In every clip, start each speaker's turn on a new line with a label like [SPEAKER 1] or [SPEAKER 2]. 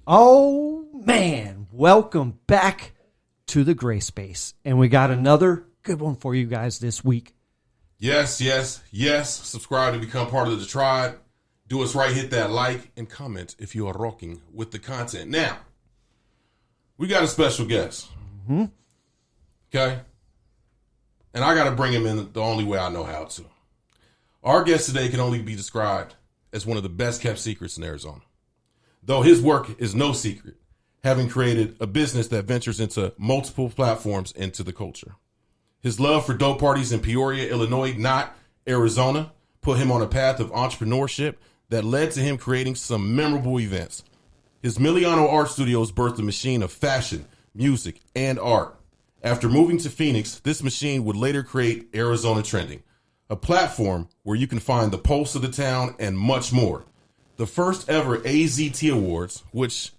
[SPEAKER 1] Oh, man. Welcome back to the Gray Space. And we got another good one for you guys this week.
[SPEAKER 2] Yes. Subscribe to become part of the tribe. Do us right. Hit that like and comment if you are rocking with the content. Now, we got a special guest.
[SPEAKER 1] Mm-hmm.
[SPEAKER 2] Okay? And I got to bring him in the only way I know how to. Our guest today can only be described as one of the best kept secrets in Arizona. Though his work is no secret, having created a business that ventures into multiple platforms into the culture. His love for dope parties in Peoria, Illinois, not Arizona, put him on a path of entrepreneurship that led to him creating some memorable events. His Milliono Art Studios birthed a machine of fashion, music, and art. After moving to Phoenix, this machine would later create Arizona Trending, a platform where you can find the pulse of the town and much more. The first ever AZT Awards, which,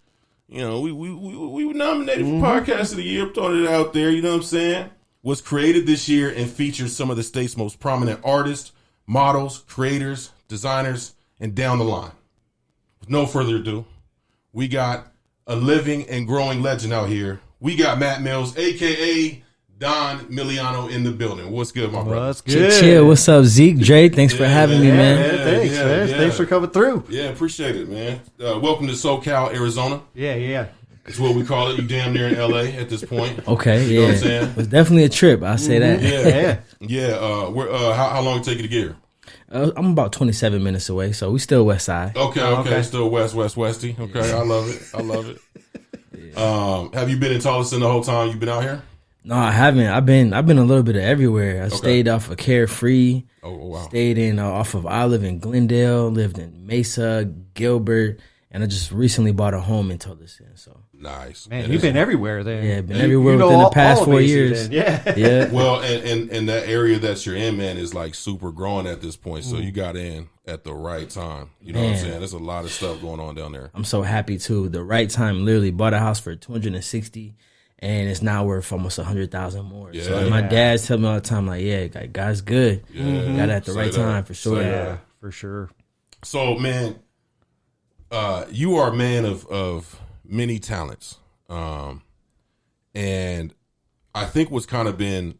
[SPEAKER 2] you know, we were nominated for Podcast of the Year, throwing it out there, you know what I'm saying, was created this year and features some of the state's most prominent artists, models, creators, designers, and down the line. With no further ado, we got a living and growing legend out here. We got Matt Mills, a.k.a. Don Milliono in the building. What's good, my brother?
[SPEAKER 1] What's good?
[SPEAKER 3] Chill. What's up, Zeke? Dre, thanks for having me, man.
[SPEAKER 1] Thanks, man. Thanks for coming through.
[SPEAKER 2] Yeah, appreciate it, man. Welcome to SoCal, Arizona.
[SPEAKER 1] Yeah.
[SPEAKER 2] That's what we call it. You damn near in L.A. at this point.
[SPEAKER 3] Okay,
[SPEAKER 2] You know what I'm saying?
[SPEAKER 3] It was definitely a trip. I'll say that.
[SPEAKER 2] Yeah. How long did it take you to get here?
[SPEAKER 3] I'm about 27 minutes away, so we still west side.
[SPEAKER 2] Okay. Still westy. Okay, I love it. Have you been in Tolleson the whole time you've been out here?
[SPEAKER 3] No, I haven't. I've been a little bit of everywhere. I stayed off of Carefree.
[SPEAKER 2] Oh, wow.
[SPEAKER 3] Stayed in off of Olive in Glendale. Lived in Mesa, Gilbert, and I just recently bought a home in Tolleson. So
[SPEAKER 2] nice,
[SPEAKER 1] man. You've been everywhere then.
[SPEAKER 3] Yeah, been everywhere within the past 4 years.
[SPEAKER 1] Then.
[SPEAKER 3] Yeah.
[SPEAKER 2] Well, and that area that you're in, man, is like super growing at this point. So you got in at the right time. You know what I'm saying? There's a lot of stuff going on down there.
[SPEAKER 3] I'm so happy too. The right time. Literally bought a house for $260,000. And it's now worth almost 100,000 more.
[SPEAKER 2] Yeah.
[SPEAKER 3] So my dad tell me all the time, like, yeah, God's good.
[SPEAKER 2] Yeah.
[SPEAKER 3] Got it at the right time for sure.
[SPEAKER 1] Yeah, for sure.
[SPEAKER 2] So, man, you are a man of many talents, and I think what's kind of been,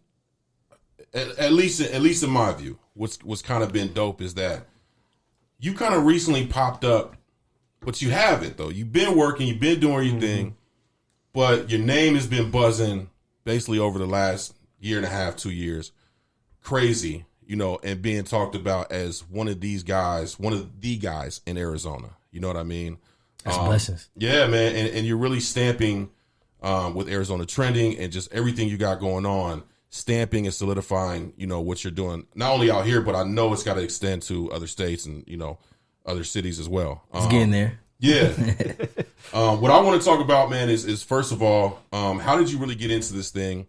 [SPEAKER 2] at least in my view, what's kind of been dope is that you kind of recently popped up, but you haven't though. You've been working, you've been doing your thing. But your name has been buzzing basically over the last year and a half, 2 years. Crazy, you know, and being talked about as one of the guys in Arizona. You know what I mean?
[SPEAKER 3] That's blessings.
[SPEAKER 2] Yeah, man. And you're really stamping with Arizona Trending and just everything you got going on, stamping and solidifying, you know, what you're doing, not only out here, but I know it's got to extend to other states and, you know, other cities as well.
[SPEAKER 3] It's getting there.
[SPEAKER 2] Yeah. What I want to talk about, man, is first of all, how did you really get into this thing?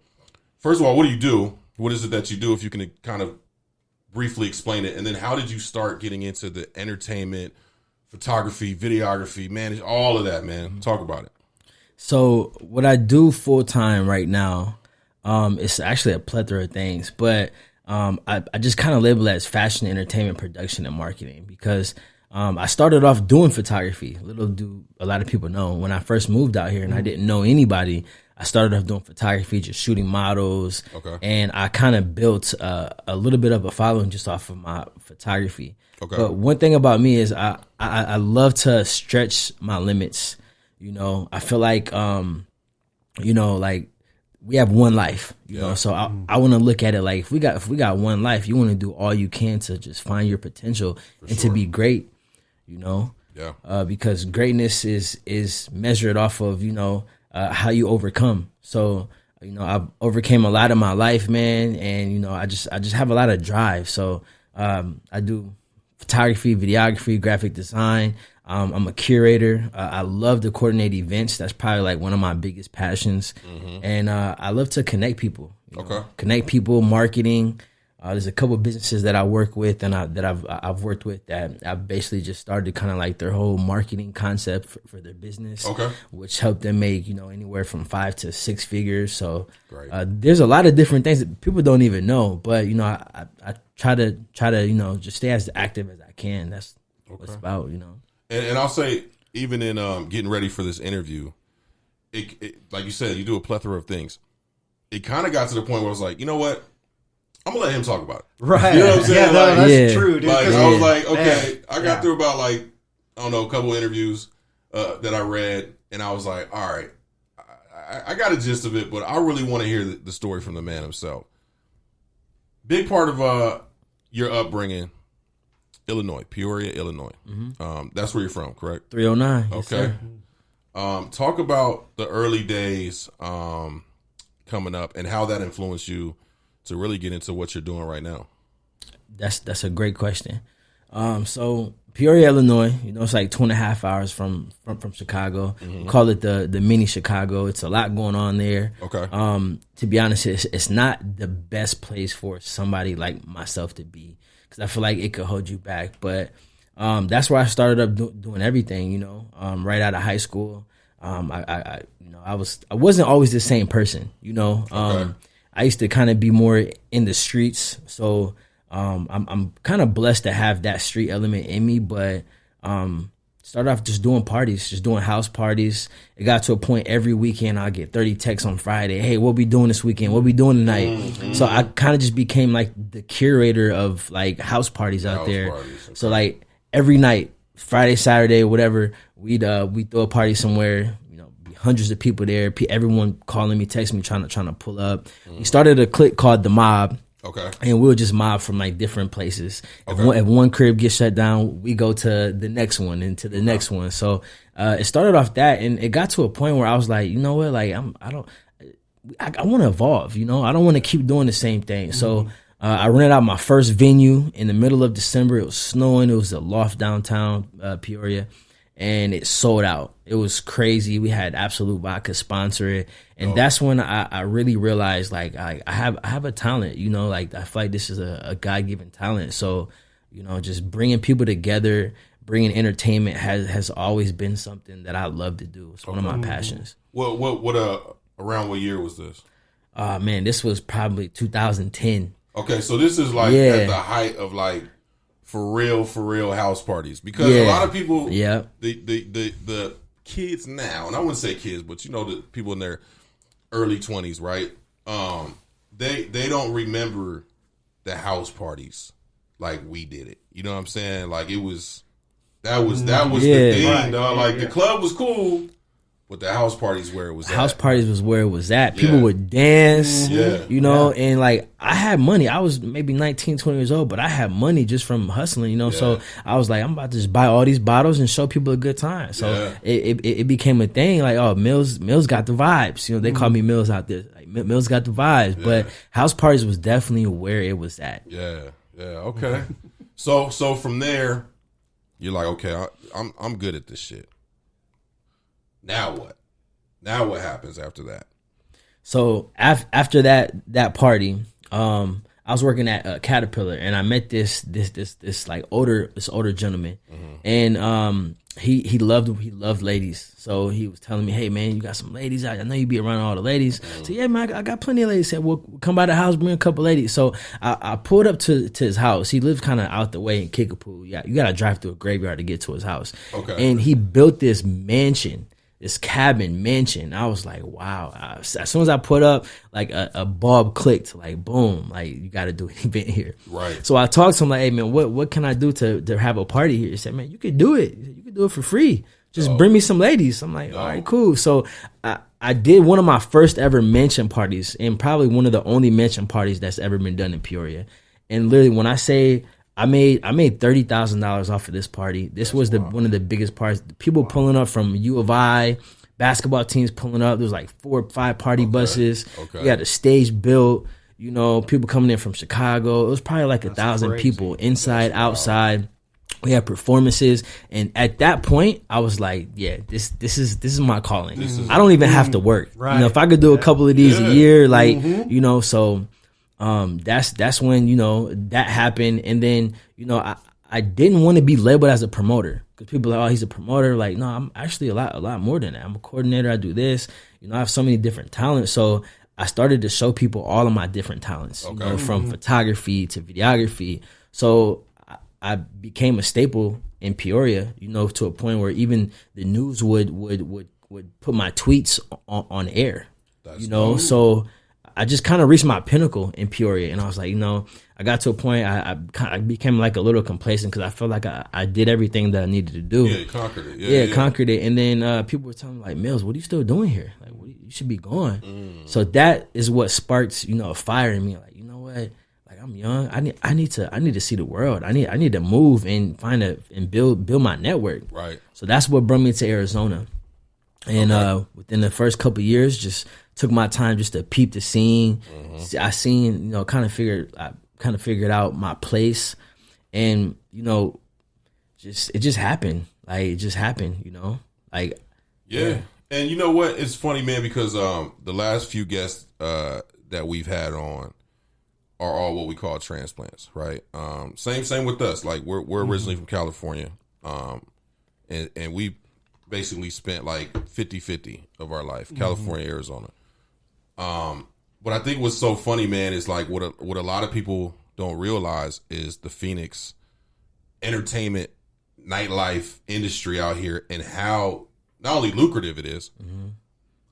[SPEAKER 2] First of all, what do you do? What is it that you do, if you can kind of briefly explain it? And then how did you start getting into the entertainment, photography, videography, man, all of that, man? Talk about it.
[SPEAKER 3] So what I do full time right now, it's actually a plethora of things, but I just kind of label it as fashion, entertainment, production, and marketing because I started off doing photography. Little do a lot of people know. When I first moved out here and I didn't know anybody, I started off doing photography, just shooting models.
[SPEAKER 2] Okay.
[SPEAKER 3] And I kind of built a little bit of a following just off of my photography.
[SPEAKER 2] Okay.
[SPEAKER 3] But one thing about me is I love to stretch my limits. You know, I feel like, you know, like we have one life, you know, so I want to look at it like if we got one life, you want to do all you can to just find your potential to be great. You know, because greatness is measured off of, you know, how you overcome. So, you know, I've overcame a lot of my life, man. And, you know, I just have a lot of drive. So I do photography, videography, graphic design. I'm a curator. I love to coordinate events. That's probably like one of my biggest passions. And I love to connect people. You know, connect people, marketing. There's a couple of businesses that I work with and that I've worked with that I've basically just started kind of like their whole marketing concept for their business, which helped them make, you know, anywhere from 5 to 6 figures. So there's a lot of different things that people don't even know, but you know, I try to, you know, just stay as active as I can. That's what it's about, you know.
[SPEAKER 2] And I'll say even in getting ready for this interview, it like you said, you do a plethora of things. It kind of got to the point where I was like, you know what? I'm gonna let him talk about it.
[SPEAKER 1] Right.
[SPEAKER 2] You know what I'm saying?
[SPEAKER 1] Yeah, no,
[SPEAKER 2] like,
[SPEAKER 1] that's true, dude.
[SPEAKER 2] Like,
[SPEAKER 1] 'Cause
[SPEAKER 2] I was like, okay,
[SPEAKER 1] man,
[SPEAKER 2] I got through about like, I don't know, a couple interviews that I read, and I was like, all right, I got a gist of it, but I really want to hear the story from the man himself. Big part of your upbringing, Illinois, Peoria, Illinois. That's where you're from, correct?
[SPEAKER 3] 309.
[SPEAKER 2] Okay. Talk about the early days coming up and how that influenced you to really get into what you're doing right now.
[SPEAKER 3] That's a great question. So Peoria, Illinois, it's like 2.5 hours from Chicago. We call it the mini Chicago. It's a lot going on there.
[SPEAKER 2] Okay.
[SPEAKER 3] To be honest, it's not the best place for somebody like myself to be, because I feel like it could hold you back. But that's where I started up doing everything. Right out of high school. I wasn't always the same person.
[SPEAKER 2] Okay.
[SPEAKER 3] I used to kind of be more in the streets, so I'm kind of blessed to have that street element in me. But started off just doing parties, just doing house parties. It got to a point every weekend I'll get 30 texts on Friday. Hey, what we doing this weekend? What we doing tonight? So I kind of just became like the curator of like house parties out there.
[SPEAKER 2] Okay.
[SPEAKER 3] So like every night, Friday, Saturday, whatever, we'd throw a party somewhere. Hundreds of people there. Everyone calling me, texting me, trying to pull up. We started a clique called the Mob.
[SPEAKER 2] Okay.
[SPEAKER 3] And we'll just mob from like different places. If one crib gets shut down, we go to the next one and to the next one. So it started off that, and it got to a point where I was like, you know what, like I want to evolve. I don't want to keep doing the same thing. So I rented out my first venue in the middle of December. It was snowing. It was a loft downtown Peoria. And it sold out. It was crazy. We had Absolute Vodka sponsor it, and that's when I really realized like I have a talent. Like I feel like this is a God-given talent. So just bringing people together, bringing entertainment has always been something that I love to do. It's one of my passions.
[SPEAKER 2] What around what year was this?
[SPEAKER 3] Man, this was probably 2010.
[SPEAKER 2] Okay, so this is like at the height of like for real house parties, because a lot of people, the kids now, and I wouldn't say kids, but the people in their early 20s, right? They don't remember the house parties like we did it. You know what I'm saying? Like that was the thing,
[SPEAKER 1] right.
[SPEAKER 2] dog. Like the club was cool, but the house parties where it was
[SPEAKER 3] House
[SPEAKER 2] at.
[SPEAKER 3] parties was where it was at. People would dance, and like I had money. I was maybe 19, 20 years old, but I had money just from hustling, So I was like, I'm about to just buy all these bottles and show people a good time. So it became a thing. Like, oh, Mills got the vibes. They call me Mills out there. Like Mills got the vibes. Yeah. But house parties was definitely where it was at.
[SPEAKER 2] Yeah. Okay. So from there, you're like, okay, I'm good at this shit. Now what? Now what happens after that?
[SPEAKER 3] So after that party, I was working at Caterpillar, and I met this like older gentleman, and he loved ladies. So he was telling me, hey man, you got some ladies out. I know you be around all the ladies. So yeah man, I got plenty of ladies. He said, well, come by the house, bring a couple ladies. So I pulled up to his house. He lives kind of out the way in Kickapoo. Yeah, you gotta drive through a graveyard to get to his house. Okay. And he built this mansion. This cabin mansion. I was like, wow. As soon as I put up, like a bulb clicked, like boom, like you got to do an event here.
[SPEAKER 2] Right.
[SPEAKER 3] So I talked to him like, hey man, what can I do to have a party here? He said, man, you could do it. You could do it for free. Just bring me some ladies. I'm like, all right, cool. So I did one of my first ever mansion parties, and probably one of the only mansion parties that's ever been done in Peoria. And literally, when I say I made $30,000 off of this party. This was one of the biggest parties. People pulling up from U of I, basketball teams pulling up. There was like 4 or 5 party buses. Okay. We had a stage built. People coming in from Chicago. It was probably like 1,000 people inside, outside. We had performances, and at that point, I was like, "Yeah, this is my calling. I don't even have to work.
[SPEAKER 1] Right.
[SPEAKER 3] If I could do a couple of these a year, like so." That's when that happened, and then I didn't want to be labeled as a promoter, because people are like, oh, he's a promoter. Like, no, I'm actually a lot more than that. I'm a coordinator. I do this. I have so many different talents. So I started to show people all of my different talents, from photography to videography. So I became a staple in Peoria, you know, to a point where even the news would put my tweets on air. That's you know, dope. So I just kind of reached my pinnacle in Peoria, and I was like, you know, I got to a point I became like a little complacent because I felt like I did everything that I needed to do.
[SPEAKER 2] Yeah, you conquered it.
[SPEAKER 3] Yeah, conquered it. And then people were telling me like, Mills, what are you still doing here? Like, you should be going. So that is what sparks, you know, a fire in me. Like, you know what? Like, I'm young. I need to see the world. I need to move and build my network.
[SPEAKER 2] Right.
[SPEAKER 3] So that's what brought me to Arizona. And within the first couple of years, just took my time just to peep the scene. I seen, you know, kind of figured out my place, and you know, it just happened. Like it just happened, you know. Like
[SPEAKER 2] yeah. And you know what? It's funny, man, because the last few guests that we've had on are all what we call transplants, right? Same with us. Like we're originally from California, and we basically spent like 50-50 of our life, California, Arizona. But I think what's so funny, man, is like what a lot of people don't realize is the Phoenix entertainment nightlife industry out here, and how not only lucrative it is,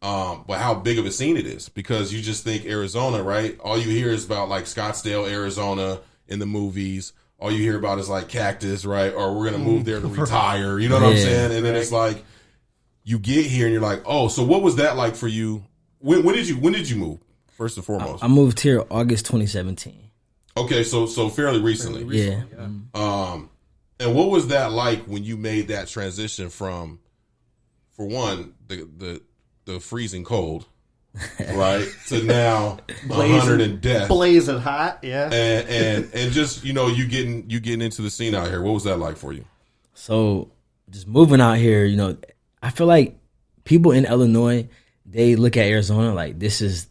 [SPEAKER 2] but how big of a scene it is. Because you just think Arizona, right? All you hear is about like Scottsdale, Arizona in the movies. All you hear about is like Cactus, right? Or we're gonna move there to retire. You know what I'm saying? And then it's like you get here and you're like, oh, so what was that like for you? When did you move? First and foremost,
[SPEAKER 3] I moved here August 2017.
[SPEAKER 2] Okay, so fairly recently.
[SPEAKER 3] Yeah.
[SPEAKER 2] And what was that like when you made that transition from, for one, the freezing cold, right, to now 100 and death,
[SPEAKER 1] blazing hot, yeah,
[SPEAKER 2] and just, you know, you getting into the scene out here. What was that like for you?
[SPEAKER 3] So just moving out here, you know, I feel like people in Illinois, they look at Arizona like this is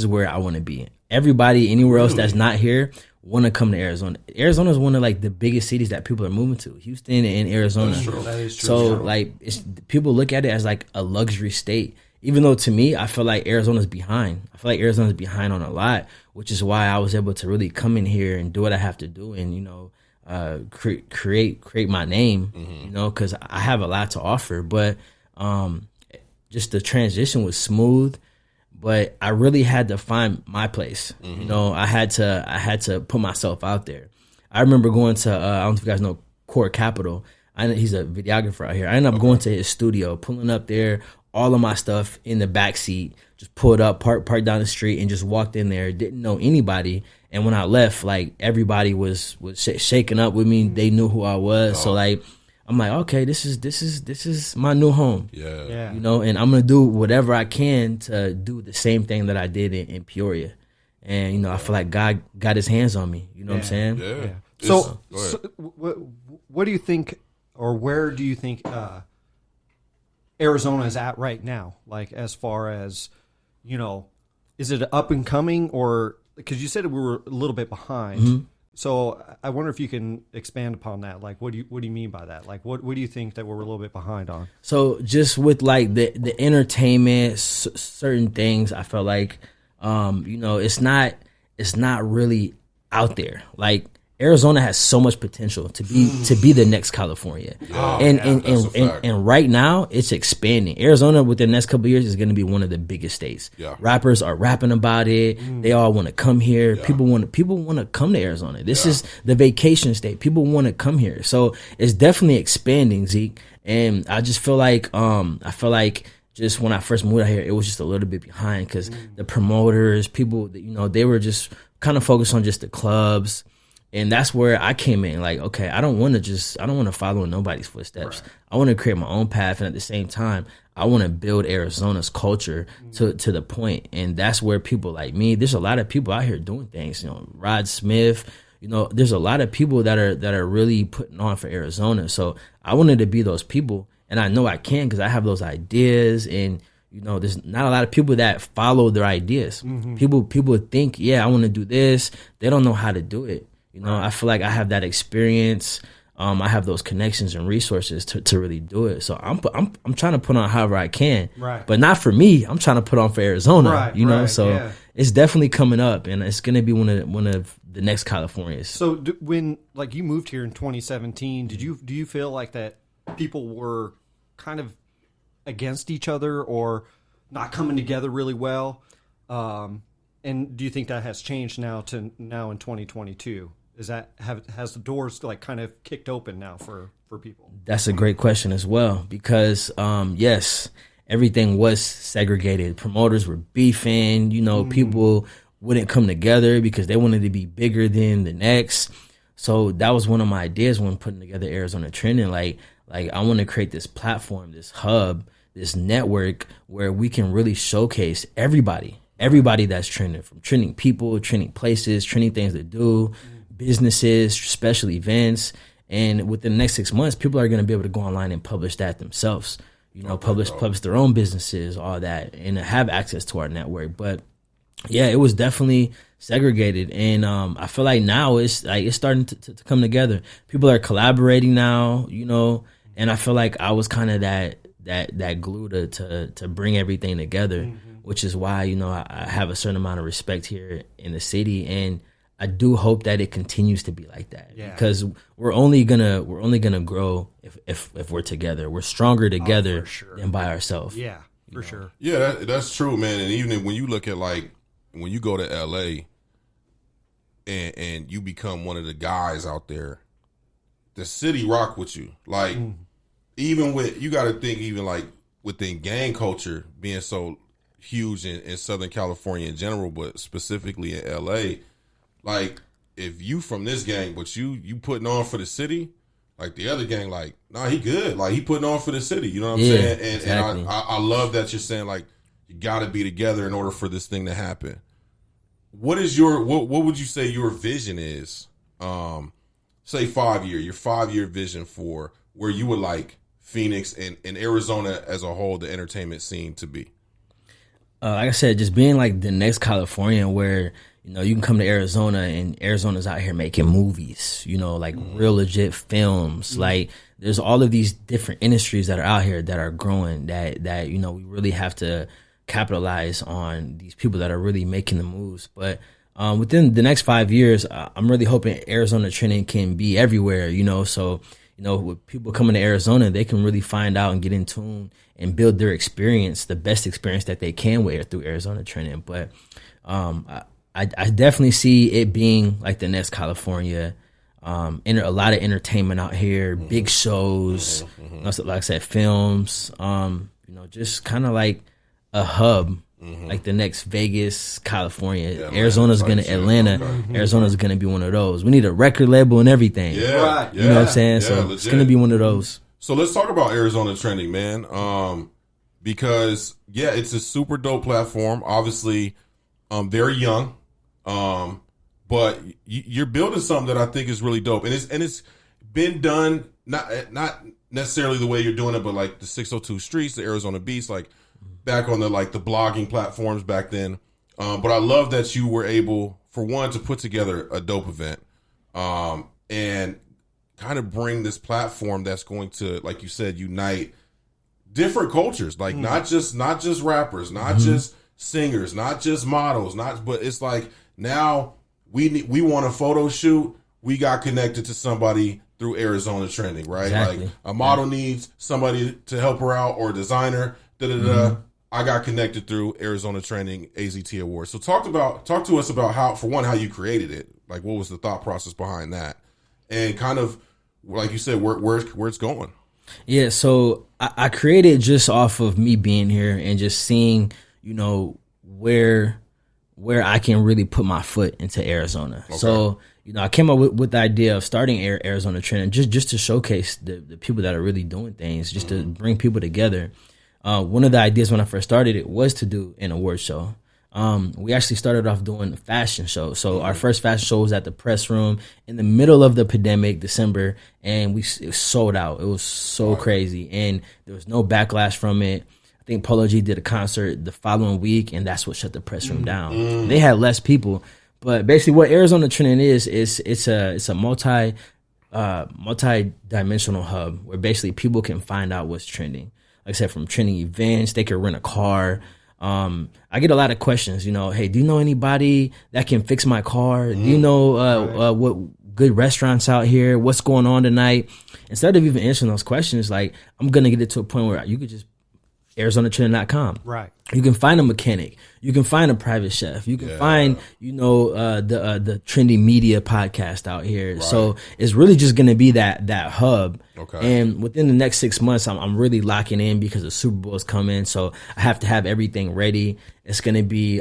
[SPEAKER 3] where I want to be. Everybody anywhere else that's not here want to come to Arizona. Arizona is one of like the biggest cities that people are moving to. Houston and Arizona.
[SPEAKER 2] That's true.
[SPEAKER 1] That is true.
[SPEAKER 3] So like people look at it as like a luxury state. Even though to me, I feel like Arizona's behind. I feel like Arizona's behind on a lot, which is why I was able to really come in here and do what I have to do, and you know, create my name. You know, because I have a lot to offer. But just the transition was smooth. But I really had to find my place. You know, I had to put myself out there. I remember going to I don't know if you guys know Core Capital. He's a videographer out here. I ended up going to his studio, pulling up there, all of my stuff in the back seat, just pulled up, parked down the street, and just walked in there. Didn't know anybody. And when I left, like everybody was shaking up with me. They knew who I was. So like, I'm like, okay, this is my new home.
[SPEAKER 2] Yeah.
[SPEAKER 3] You know, and I'm gonna do whatever I can to do the same thing that I did in Peoria. And you know, I feel like God got His hands on me. You know what I'm saying?
[SPEAKER 2] Yeah.
[SPEAKER 1] So what do you think, or where do you think Arizona is at right now? Like as far as, you know, is it up and coming, or because you said we were a little bit behind? So I wonder if you can expand upon that. Like, what do you mean by that? Like, what do you think that we're a little bit behind on?
[SPEAKER 3] So just with like the entertainment, certain things, I felt like, you know, it's not really out there. Like Arizona has so much potential to be the next California, and right now it's expanding. Arizona within the next couple of years is going to be one of the biggest states.
[SPEAKER 2] Yeah.
[SPEAKER 3] Rappers are rapping about it. They all want to come here. Yeah. People want to come to Arizona. This is the vacation state. People want to come here, so it's definitely expanding, Zeke. And I just feel like just when I first moved out here, it was just a little bit behind because the promoters, people, you know, they were just kind of focused on just the clubs. And that's where I came in. Like, okay, I don't want to follow in nobody's footsteps. Right. I want to create my own path. And at the same time, I want to build Arizona's culture to the point. And that's where people like me, there's a lot of people out here doing things, you know, Rod Smith, you know, there's a lot of people that are really putting on for Arizona. So I wanted to be those people. And I know I can because I have those ideas. And, you know, there's not a lot of people that follow their ideas. People think, yeah, I want to do this. They don't know how to do it. You know, I feel like I have that experience. I have those connections and resources to really do it. So I'm trying to put on however I can,
[SPEAKER 1] right?
[SPEAKER 3] But not for me. I'm trying to put on for Arizona, right? You know, so it's definitely coming up, and it's going to be one of the next Californias.
[SPEAKER 1] So when like you moved here in 2017, do you feel like that people were kind of against each other or not coming together really well? And do you think that has changed now in 2022? Has the doors like kind of kicked open now for people?
[SPEAKER 3] That's a great question as well, because yes, everything was segregated. Promoters were beefing, people wouldn't come together because they wanted to be bigger than the next. So that was one of my ideas when putting together Arizona Trending. Like I want to create this platform, this hub, this network where we can really showcase everybody that's trending, from trending people, trending places, trending things to do, businesses, special events. And within the next 6 months, people are going to be able to go online and publish that themselves, publish their own businesses, all that, and have access to our network. But yeah, it was definitely segregated. And I feel like now it's starting to come together. People are collaborating now, and I feel like I was kind of that glue to bring everything together, which is why, I have a certain amount of respect here in the city. And I do hope that it continues to be like that, because we're only gonna grow if we're together. We're stronger together than by ourselves.
[SPEAKER 1] Yeah, for sure.
[SPEAKER 2] Yeah, that's true, man. And even when you look at when you go to LA and you become one of the guys out there, the city rock with you. Like even with, you got to think, even like within gang culture being so huge in Southern California in general, but specifically in LA. Like, if you from this gang, but you putting on for the city, like the other gang, like, nah, he good. Like, he putting on for the city. You know what I'm saying? And,
[SPEAKER 3] exactly.
[SPEAKER 2] and I love that you're saying, like, you got to be together in order for this thing to happen. What would you say your vision is? Say 5 year, your 5 year vision for where you would like Phoenix and Arizona as a whole, the entertainment scene to be?
[SPEAKER 3] Like I said, just being like the next California where, you can come to Arizona and Arizona's out here making movies, like real legit films. Like there's all of these different industries that are out here that are growing that we really have to capitalize on these people that are really making the moves. But within the next 5 years, I'm really hoping Arizona Trending can be everywhere, so, with people coming to Arizona, they can really find out and get in tune and build their experience, the best experience that they can with through Arizona Trending. But I definitely see it being like the next California. A lot of entertainment out here, big shows, like I said, films, just kind of like a hub, like the next Vegas, California. Arizona's going to Atlanta. Arizona's going to be one of those. We need a record label and everything.
[SPEAKER 2] Yeah. Right.
[SPEAKER 3] You know what I'm saying? So legit. It's going to be one of those.
[SPEAKER 2] So let's talk about Arizona Trending, man. Because it's a super dope platform. Obviously, very young. But you're building something that I think is really dope, and it's been done not necessarily the way you're doing it, but like the 602 Streets, the Arizona Beats, like back on the blogging platforms back then. But I love that you were able, for one, to put together a dope event, and kind of bring this platform that's going to, like you said, unite different cultures, like not just rappers, not just singers, not just models, but it's like, now we want a photo shoot. We got connected to somebody through Arizona Trending, right?
[SPEAKER 3] Exactly.
[SPEAKER 2] Like a model needs somebody to help her out, or a designer. I got connected through Arizona Trending AZT Awards. So talk to us about how you created it. Like, what was the thought process behind that, and kind of like you said, where it's going.
[SPEAKER 3] Yeah. So I created just off of me being here and just seeing, where I can really put my foot into Arizona. Okay. So, I came up with the idea of starting Arizona Trending just to showcase the people that are really doing things, just to bring people together. One of the ideas when I first started it was to do an award show. We actually started off doing a fashion show. So our first fashion show was at the press room in the middle of the pandemic, December, and it sold out. It was so crazy, and there was no backlash from it. I think Polo G did a concert the following week, and that's what shut the press room down. They had less people, but basically, what Arizona Trending is it's a multi-dimensional hub where basically people can find out what's trending. Like I said, from trending events, they can rent a car. I get a lot of questions, hey, do you know anybody that can fix my car? Do you know what good restaurants out here? What's going on tonight? Instead of even answering those questions, like, I'm going to get it to a point where you could just ArizonaTrending.com.
[SPEAKER 1] Right.
[SPEAKER 3] You can find a mechanic. You can find a private chef. You can find, the Trendy Media podcast out here. Right. So it's really just going to be that hub. Okay. And within the next 6 months, I'm really locking in because the Super Bowl is coming. So I have to have everything ready. It's going to be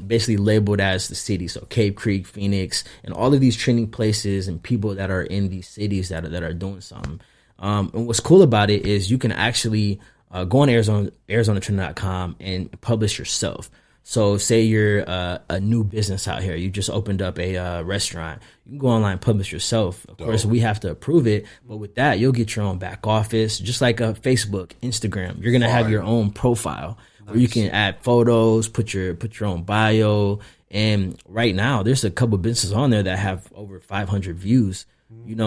[SPEAKER 3] basically labeled as the city. So Cave Creek, Phoenix, and all of these trending places and people that are in these cities that are doing something. And what's cool about it is you can actually go on ArizonaTrend.com and publish yourself. So say you're a new business out here. You just opened up a restaurant. You can go online and publish yourself. Of course, we have to approve it. But with that, you'll get your own back office, just like a Facebook, Instagram. You're going to have your own profile where you can add photos, put your own bio. And right now, there's a couple businesses on there that have over 500 views.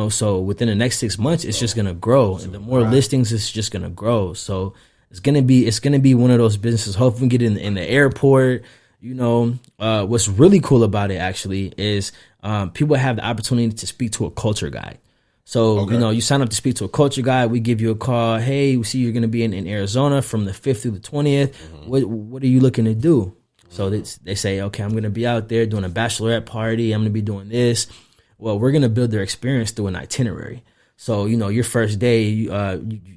[SPEAKER 3] So within the next 6 months, it's just gonna grow, and the more listings, it's just gonna grow. So it's gonna be one of those businesses. Hopefully, we get in the airport. What's really cool about it actually is people have the opportunity to speak to a culture guide. So you sign up to speak to a culture guide. We give you a call. Hey, we see you're gonna be in Arizona from the 5th through the 20th. What are you looking to do? So they say, okay, I'm gonna be out there doing a bachelorette party. I'm gonna be doing this. Well, we're going to build their experience through an itinerary. So, your first day, you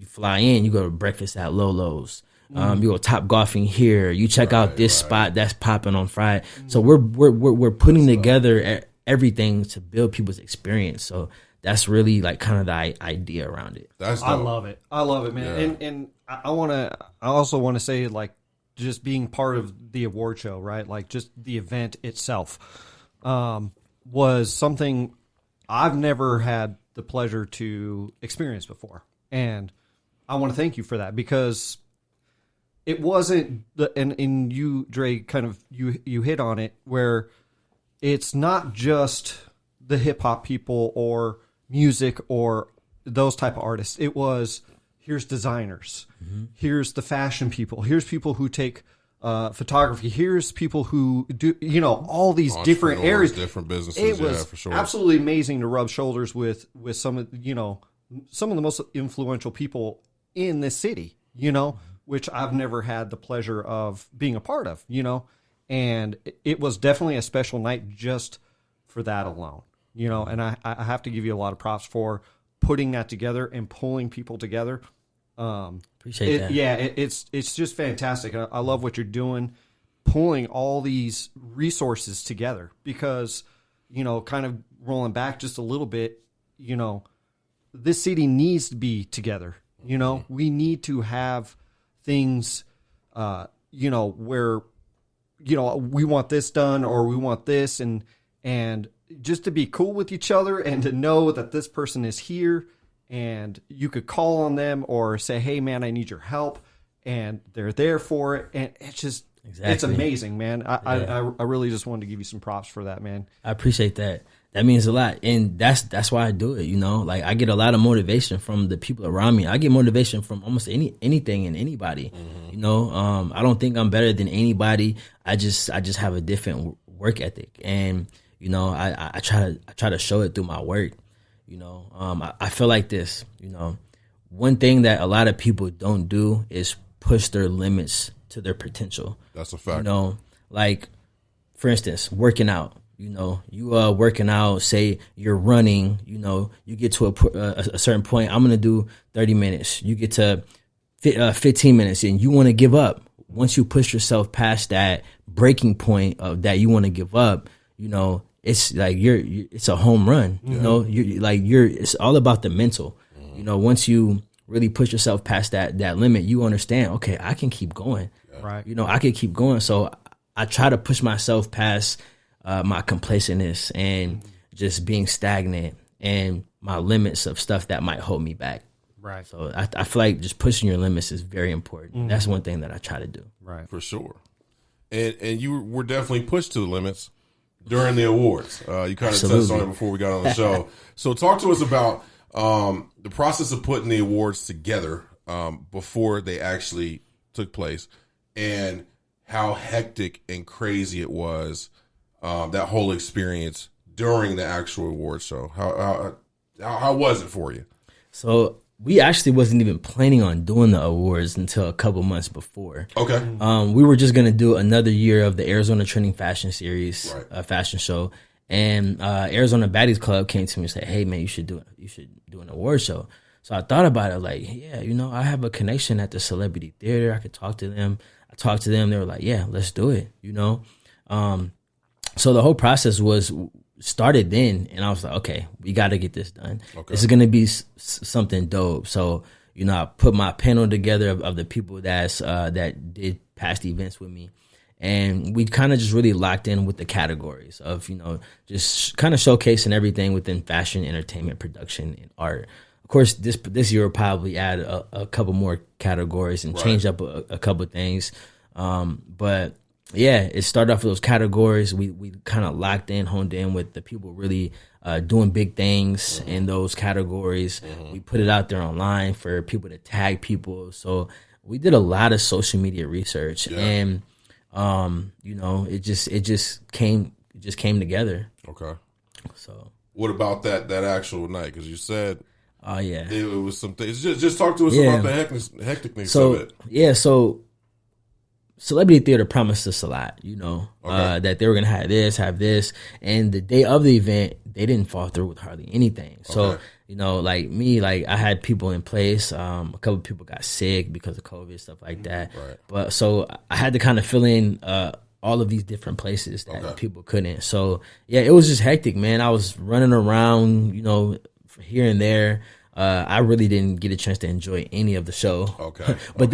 [SPEAKER 3] fly in, you go to breakfast at Lolo's. You go top golfing here. You check out this spot that's popping on Friday. So we're putting together everything to build people's experience. So that's really like kind of the idea around it.
[SPEAKER 1] I love it. I love it, man. Yeah. And I also want to say, like, just being part of the award show, right? Like, just the event itself. Was something I've never had the pleasure to experience before. And I want to thank you for that, because it wasn't and you, Dre, kind of you hit on it, where it's not just the hip hop people or music or those type of artists. It was, here's designers, here's the fashion people, here's people who take photography, here's people who do, all these different areas, different businesses. It was for sure absolutely amazing to rub shoulders with some of the most influential people in this city, which I've never had the pleasure of being a part of, and it was definitely a special night just for that alone, and I have to give you a lot of props for putting that together and pulling people together.
[SPEAKER 3] Appreciate that.
[SPEAKER 1] Yeah, it's just fantastic. I love what you're doing, pulling all these resources together, because, kind of rolling back just a little bit, this city needs to be together. We need to have things, where, we want this done or we want this, and just to be cool with each other and to know that this person is here. And you could call on them or say, hey, man, I need your help. And they're there for it. And it's just, it's amazing, man. I really just wanted to give you some props for that, man.
[SPEAKER 3] I appreciate that. That means a lot. And that's why I do it, Like, I get a lot of motivation from the people around me. I get motivation from almost anything and anybody, I don't think I'm better than anybody. I just have a different work ethic. And, I try to show it through my work. I feel like this, one thing that a lot of people don't do is push their limits to their potential.
[SPEAKER 2] That's a fact.
[SPEAKER 3] Like, for instance, working out, you working out, say you're running, you get to a certain point, I'm going to do 30 minutes. You get to 15 minutes and you want to give up. Once you push yourself past that breaking point of that you want to give up, it's like it's a home run. It's all about the mental. Once you really push yourself past that limit, you understand, okay, I can keep going.
[SPEAKER 1] Right.
[SPEAKER 3] I can keep going. So I try to push myself past my complacentness and just being stagnant and my limits of stuff that might hold me back.
[SPEAKER 1] Right.
[SPEAKER 3] So I feel like just pushing your limits is very important. That's one thing that I try to do.
[SPEAKER 1] Right.
[SPEAKER 2] For sure. And you were definitely pushed to the limits during the awards. You kind of touched on it before we got on the show. So talk to us about the process of putting the awards together before they actually took place, and how hectic and crazy it was, that whole experience during the actual award show. How was it for you?
[SPEAKER 3] So we actually wasn't even planning on doing the awards until a couple months before.
[SPEAKER 2] Okay.
[SPEAKER 3] We were just going to do another year of the Arizona Trending Fashion Series,
[SPEAKER 2] Right.
[SPEAKER 3] fashion show. And Arizona Baddies Club came to me and said, "Hey man, you should do an award show." So I thought about it, like, yeah, I have a connection at the Celebrity Theater. I could talk to them. I talked to them. They were like, "Yeah, let's do it." So the whole process was started then, and I was like, "Okay, we got to get this done.
[SPEAKER 2] Okay.
[SPEAKER 3] This is gonna be something dope." So I put my panel together of the people that did past events with me. And we kind of just really locked in with the categories of, just kind of showcasing everything within fashion, entertainment, production, and art. Of course, this year we'll probably add a couple more categories and change up a couple things. But yeah, it started off with those categories. We kind of locked in, honed in with the people really doing big things in those categories. We put it out there online for people to tag people. So we did a lot of social media research and it just came together.
[SPEAKER 2] Okay.
[SPEAKER 3] So
[SPEAKER 2] what about that actual night? Because you said,
[SPEAKER 3] oh yeah,
[SPEAKER 2] it was some things. Just talk to us about the hecticness of it.
[SPEAKER 3] Yeah, so Celebrity Theater promised us a lot, that they were gonna have this, and the day of the event, they didn't fall through with hardly anything. So like me, like I had people in place. A couple of people got sick because of COVID, stuff like that.
[SPEAKER 2] Right.
[SPEAKER 3] But so I had to kind of fill in all of these different places that people couldn't. So yeah, it was just hectic, man. I was running around, here and there. I really didn't get a chance to enjoy any of the show.
[SPEAKER 2] Okay.
[SPEAKER 3] but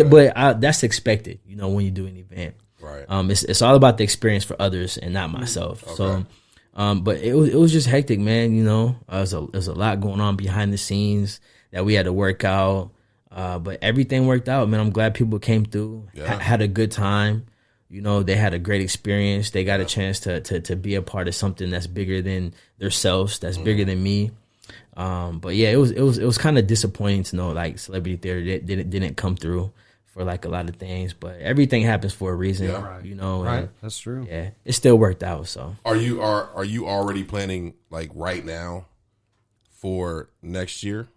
[SPEAKER 3] that's expected, when you do an event.
[SPEAKER 2] Right.
[SPEAKER 3] It's all about the experience for others and not myself.
[SPEAKER 2] Okay.
[SPEAKER 3] So. But it was just hectic, man. There's a lot going on behind the scenes that we had to work out. But everything worked out, man. I'm glad people came through, had a good time. They had a great experience. They got a chance to be a part of something that's bigger than themselves, that's bigger than me. But yeah, it was kind of disappointing to know like Celebrity Theater didn't come through for like a lot of things, but everything happens for a reason,
[SPEAKER 1] Right, that's true.
[SPEAKER 3] Yeah, it still worked out. So
[SPEAKER 2] are you already planning like right now for next year?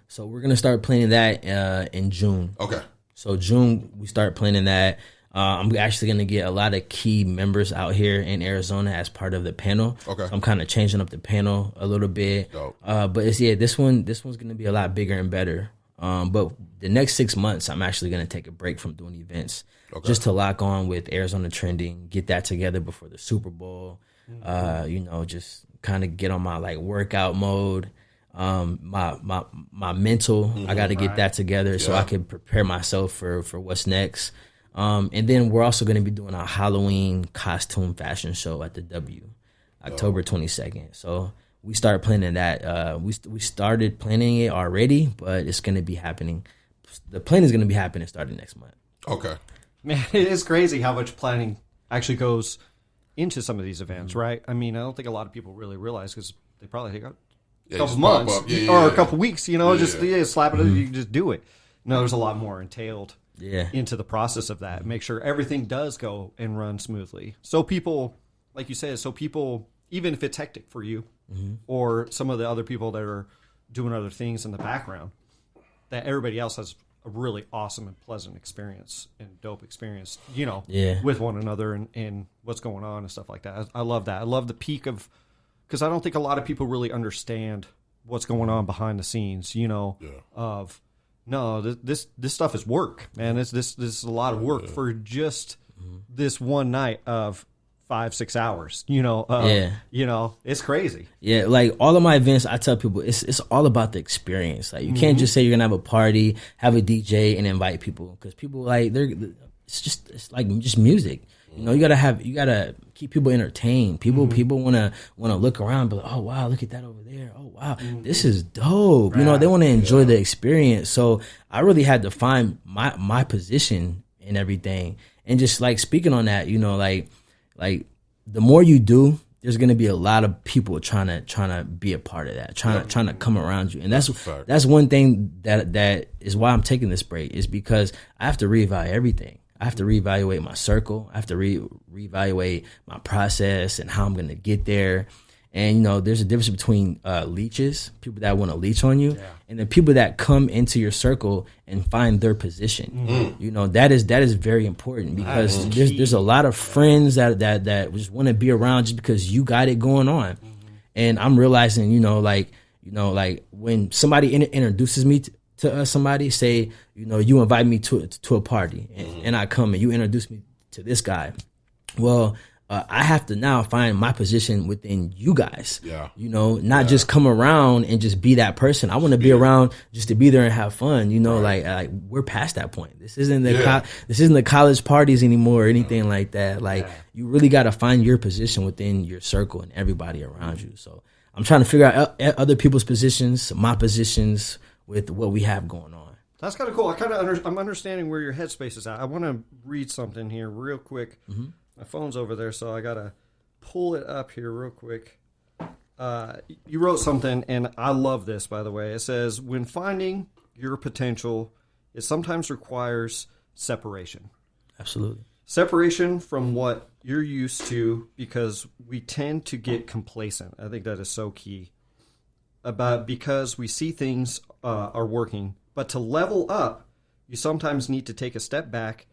[SPEAKER 3] So we're gonna start planning that in June.
[SPEAKER 2] Okay.
[SPEAKER 3] So June we start planning that. I'm actually gonna get a lot of key members out here in Arizona as part of the panel.
[SPEAKER 2] Okay.
[SPEAKER 3] So I'm kind of changing up the panel a little bit.
[SPEAKER 2] Dope.
[SPEAKER 3] But this one's gonna be a lot bigger and better. But the next 6 months, I'm actually going to take a break from doing events just to lock on with Arizona Trending, get that together before the Super Bowl, just kind of get on my like workout mode, my mental. I got to get that together so I can prepare myself for what's next. And then we're also going to be doing a Halloween costume fashion show at the W, October 22nd. So we started planning that. We started planning it already, but it's going to be happening. The plan is going to be happening starting next month.
[SPEAKER 2] Okay.
[SPEAKER 1] Man, it is crazy how much planning actually goes into some of these events, right? I mean, I don't think a lot of people really realize because they probably take a couple months or a couple weeks, just slap it in, you can just do it. No, there's a lot more entailed into the process of that. Make sure everything does go and run smoothly. So people, like you said, even if it's hectic for you, or some of the other people that are doing other things in the background, that everybody else has a really awesome and pleasant experience and dope experience, with one another and what's going on and stuff like that. I love that. I love the peak of, because I don't think a lot of people really understand what's going on behind the scenes, of, no, this stuff is work, man. This is a lot of work for just this one night of 5-6 hours, it's crazy.
[SPEAKER 3] Yeah, like all of my events, I tell people it's all about the experience. Like you can't just say you're gonna have a party, have a DJ, and invite people because people like it's like just music. You gotta keep people entertained. People wanna look around, but oh wow, look at that over there. Oh wow, this is dope.
[SPEAKER 1] Right.
[SPEAKER 3] They want to enjoy the experience. So I really had to find my position in everything, and just like speaking on that, like the more you do, there's gonna be a lot of people trying to be a part of that, trying to come around you, and that's one thing that is why I'm taking this break is because I have to reevaluate everything. I I have to reevaluate my circle. I have to reevaluate my process and how I'm going to get there. And, you know, there's a difference between leeches, people that want to leech on you, and the people that come into your circle and find their position. You know, that is very important, because there's a lot of friends that just want to be around just because you got it going on. And I'm realizing, like when somebody introduces me to somebody, say, you know, you invite me to a party and I come and you introduce me to this guy. Well, I have to now find my position within you guys. You know, not just come around and just be that person. I want to be around just to be there and have fun. You know, like we're past that point. This isn't the college parties anymore or anything like that. Like you really got to find your position within your circle and everybody around you. So I'm trying to figure out other people's positions, my positions with what we have going on.
[SPEAKER 1] That's kind of cool. I'm understanding where your headspace is at. I want to read something here real quick. My phone's over there, so I got to pull it up here real quick. You wrote something, and I love this, by the way. It says, when finding your potential, it sometimes requires separation.
[SPEAKER 3] Absolutely.
[SPEAKER 1] Separation from what you're used to, because we tend to get complacent. I think that is so key. Because we see things are working. But to level up, you sometimes need to take a step back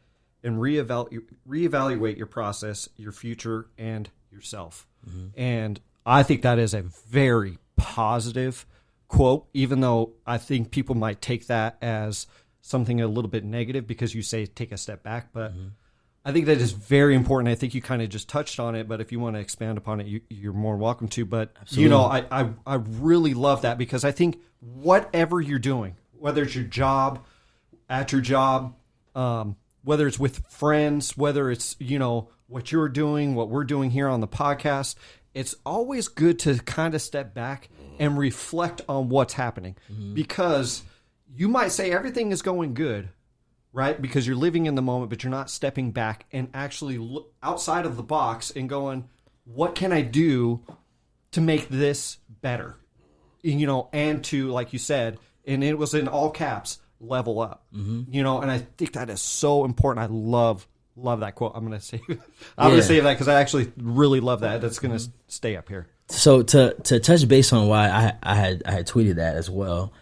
[SPEAKER 1] and reevaluate your process, your future, and yourself. And I think that is a very positive quote, even though I think people might take that as something a little bit negative because you say take a step back. But I think that is very important. I think you kind of just touched on it, but if you want to expand upon it, you're more welcome to. But, Absolutely. You know, I really love that, because I think whatever you're doing, whether it's your job, at your job, whether it's with friends, whether it's, you know, what you're doing, what we're doing here on the podcast, it's always good to kind of step back and reflect on what's happening, because you might say everything is going good, right? Because you're living in the moment, but you're not stepping back and actually look outside of the box and going, what can I do to make this better? You know, and to, like you said, and it was in all caps, level up. You know, and I think that is so important. I love that quote. I'm going to save that because I actually really love that. That's going to stay up here.
[SPEAKER 3] So to touch base on why I had tweeted that as well,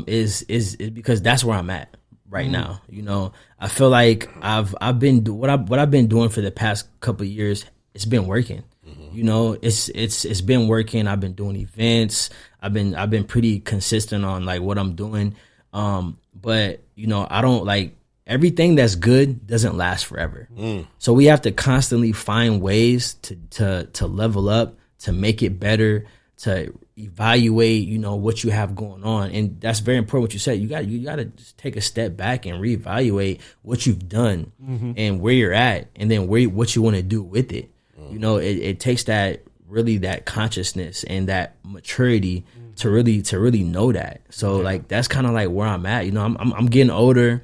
[SPEAKER 3] is because that's where I'm at right now. You know, I feel like I've been what I've been doing for the past couple of years. It's been working. You know, it's been working. I've been doing events. I've been pretty consistent on like what I'm doing. But you know, I don't like everything that's good doesn't last forever. So we have to constantly find ways to level up, to make it better, to evaluate, you know, what you have going on. And that's very important what you said. You got to just take a step back and reevaluate what you've done and where you're at, and then what you want to do with it. You know, it takes that consciousness and that maturity to really know that. So like that's kind of like where I'm at. You know, I'm getting older.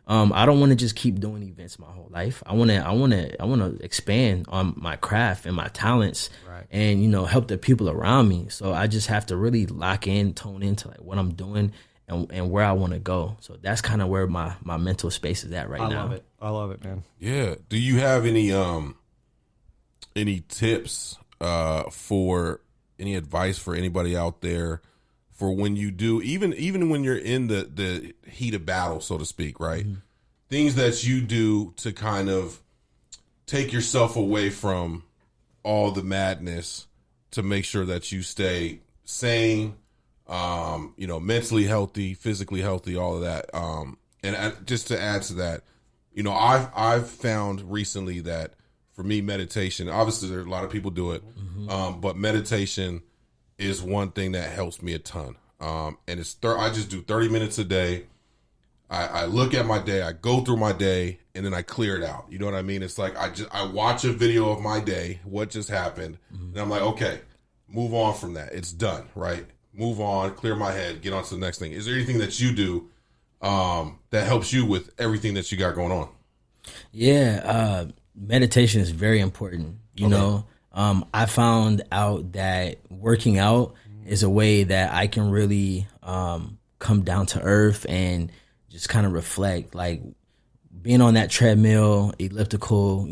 [SPEAKER 3] I don't want to just keep doing events my whole life. I want to expand on my craft and my talents, and you know, help the people around me. So I just have to really tone into like what I'm doing and where I want to go. So that's kind of where my mental space is at right now.
[SPEAKER 1] I love it, man.
[SPEAKER 2] Yeah. Do you have any tips for any advice for anybody out there for when you do, even when you're in the heat of battle, so to speak, right? Things that you do to kind of take yourself away from all the madness to make sure that you stay sane, you know, mentally healthy, physically healthy, all of that. And just to add to that, you know, I've found recently that for me, meditation, obviously there are a lot of people do it, but meditation is one thing that helps me a ton. And I just do 30 minutes a day. I look at my day, I go through my day, and then I clear it out. You know what I mean? It's like I watch a video of my day, what just happened, and I'm like, okay, move on from that. It's done, right? Move on, clear my head, get on to the next thing. Is there anything that you do that helps you with everything that you got going on?
[SPEAKER 3] Yeah, meditation is very important. You know, I found out that working out is a way that I can really come down to earth and just kind of reflect, like being on that treadmill, elliptical,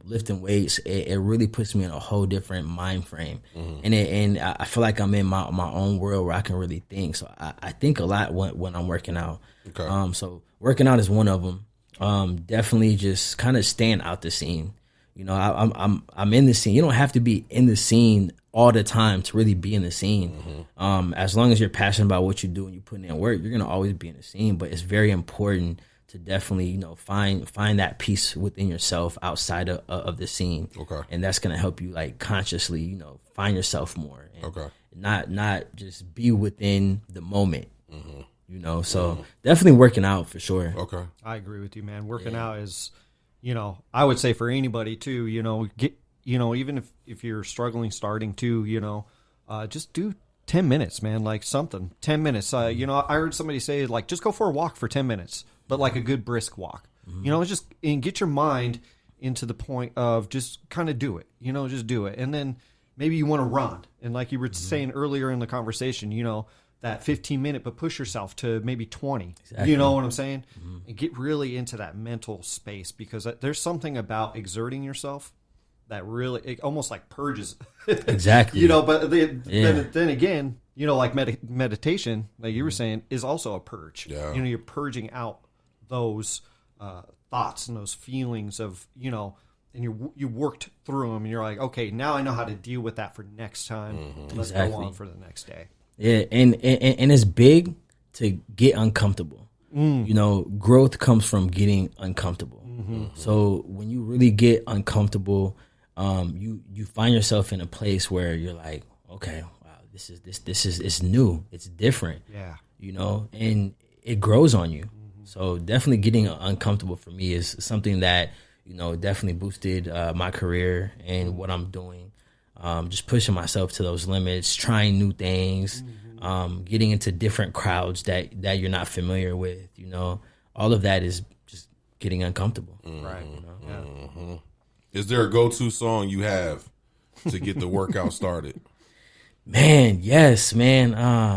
[SPEAKER 3] lifting weights, it really puts me in a whole different mind frame. And I feel like I'm in my own world where I can really think. So I think a lot when I'm working out.
[SPEAKER 2] Okay.
[SPEAKER 3] So working out is one of them. Definitely just kind of staying out the scene. I'm in the scene. You don't have to be in the scene all the time to really be in the scene. As long as you're passionate about what you do and you put in work, you're gonna always be in the scene. But it's very important to definitely find that peace within yourself outside of the scene.
[SPEAKER 2] Okay.
[SPEAKER 3] And that's gonna help you like consciously find yourself more. And
[SPEAKER 2] Okay.
[SPEAKER 3] Not just be within the moment. So definitely working out for sure.
[SPEAKER 2] Okay.
[SPEAKER 1] I agree with you, man. Working out is, I would say for anybody too, even if you're struggling starting to, just do 10 minutes, man, like something, 10 minutes. I heard somebody say like, just go for a walk for 10 minutes, but like a good brisk walk, and get your mind into the point of just kind of do it, just do it. And then maybe you want to run. And like you were saying earlier in the conversation, that 15-minute, but push yourself to maybe 20.
[SPEAKER 3] Exactly.
[SPEAKER 1] You know what I'm saying? And get really into that mental space, because there's something about exerting yourself that really, it almost like purges.
[SPEAKER 3] Exactly.
[SPEAKER 1] But then again, like meditation, like you were saying, is also a purge.
[SPEAKER 2] Yeah.
[SPEAKER 1] You're purging out those thoughts and those feelings of, and you worked through them, and you're like, okay, now I know how to deal with that for next time. Let's go on for the next day.
[SPEAKER 3] Yeah, and it's big to get uncomfortable. Growth comes from getting uncomfortable. So when you really get uncomfortable, you find yourself in a place where you're like, okay, wow, this is it's new, it's different.
[SPEAKER 1] Yeah.
[SPEAKER 3] And it grows on you. So definitely getting uncomfortable for me is something that definitely boosted my career and what I'm doing. Just pushing myself to those limits, trying new things, getting into different crowds that you're not familiar with. All of that is just getting uncomfortable.
[SPEAKER 1] Right. Yeah.
[SPEAKER 2] Is there a go-to song you have to get the workout started?
[SPEAKER 3] Man, yes, man.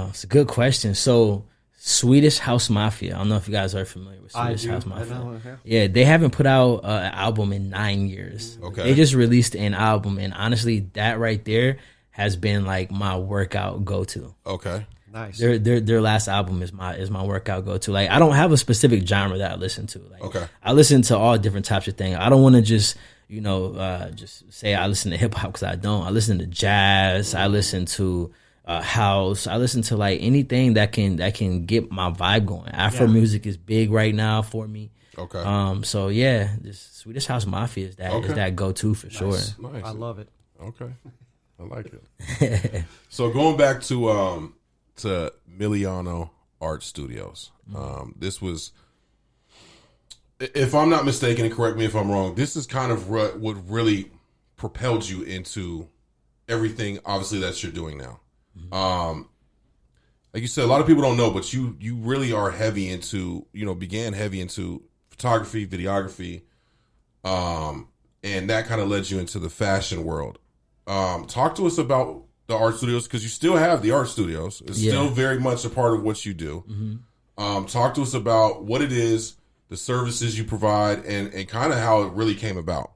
[SPEAKER 3] It's a good question. So Swedish House Mafia. I don't know if you guys are familiar with Swedish House Mafia.
[SPEAKER 1] I know,
[SPEAKER 3] yeah, they haven't put out an album in 9 years.
[SPEAKER 2] Okay.
[SPEAKER 3] They just released an album, and honestly, that right there has been like my workout go-to.
[SPEAKER 2] Okay.
[SPEAKER 1] Nice.
[SPEAKER 3] Their last album is my workout go-to. Like, I don't have a specific genre that I listen to. Like,
[SPEAKER 2] Okay.
[SPEAKER 3] I listen to all different types of things. I don't want to just just say I listen to hip hop, because I don't. I listen to jazz. I listen to house. I listen to like anything that can get my vibe going. Afro music is big right now for me.
[SPEAKER 2] Okay.
[SPEAKER 3] So yeah, this Swedish House Mafia is that go to for sure.
[SPEAKER 2] Nice.
[SPEAKER 1] I love it.
[SPEAKER 2] Okay. I like it. So going back to Milliono Art Studios. This was, if I'm not mistaken, and correct me if I'm wrong, this is kind of what really propelled you into everything, obviously, that you're doing now. Like you said, a lot of people don't know, but you really are heavy into, began heavy into photography, videography, and that kind of led you into the fashion world. Talk to us about the art studios, because you still have the art studios. It's still very much a part of what you do. Talk to us about what it is, the services you provide, and kind of how it really came about.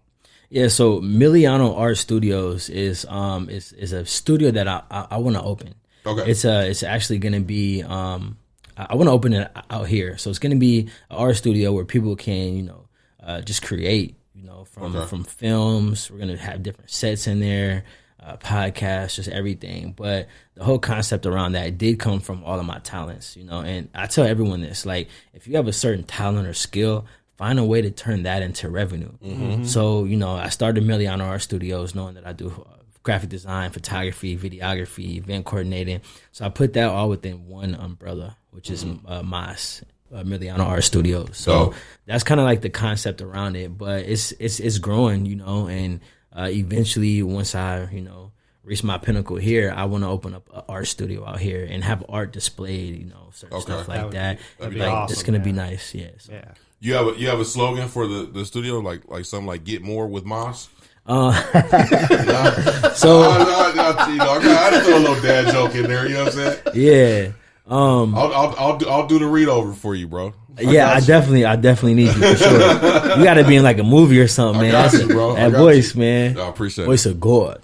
[SPEAKER 3] Yeah, so Milliono Art Studios is a studio that I want to open.
[SPEAKER 2] Okay.
[SPEAKER 3] It's actually going to be I want to open it out here. So it's going to be an art studio where people can just create from films. We're going to have different sets in there, podcasts, just everything. But the whole concept around that did come from all of my talents, and I tell everyone this, like, if you have a certain talent or skill, find a way to turn that into revenue. So, I started Milliono Art Studios knowing that I do graphic design, photography, videography, event coordinating. So I put that all within one umbrella, which is MAS, Milliono Art Studios. So that's kind of like the concept around it, but it's growing, and eventually once I, reach my pinnacle here, I want to open up an art studio out here and have art displayed, certain stuff like that.
[SPEAKER 1] That'd be
[SPEAKER 3] like,
[SPEAKER 1] awesome,
[SPEAKER 3] it's gonna be
[SPEAKER 1] man.
[SPEAKER 3] nice. Yeah. So.
[SPEAKER 1] Yeah.
[SPEAKER 2] You have a slogan for the studio, like something like "Get More with Moss."
[SPEAKER 3] So
[SPEAKER 2] I had to throw a little dad joke in there. You know what I'm saying?
[SPEAKER 3] yeah.
[SPEAKER 2] I'll do the read over for you, bro.
[SPEAKER 3] I definitely need you for sure. You got to be in like a movie or something, man.
[SPEAKER 2] I got you, bro.
[SPEAKER 3] That voice, man.
[SPEAKER 2] I appreciate
[SPEAKER 3] voice
[SPEAKER 2] it.
[SPEAKER 3] of God.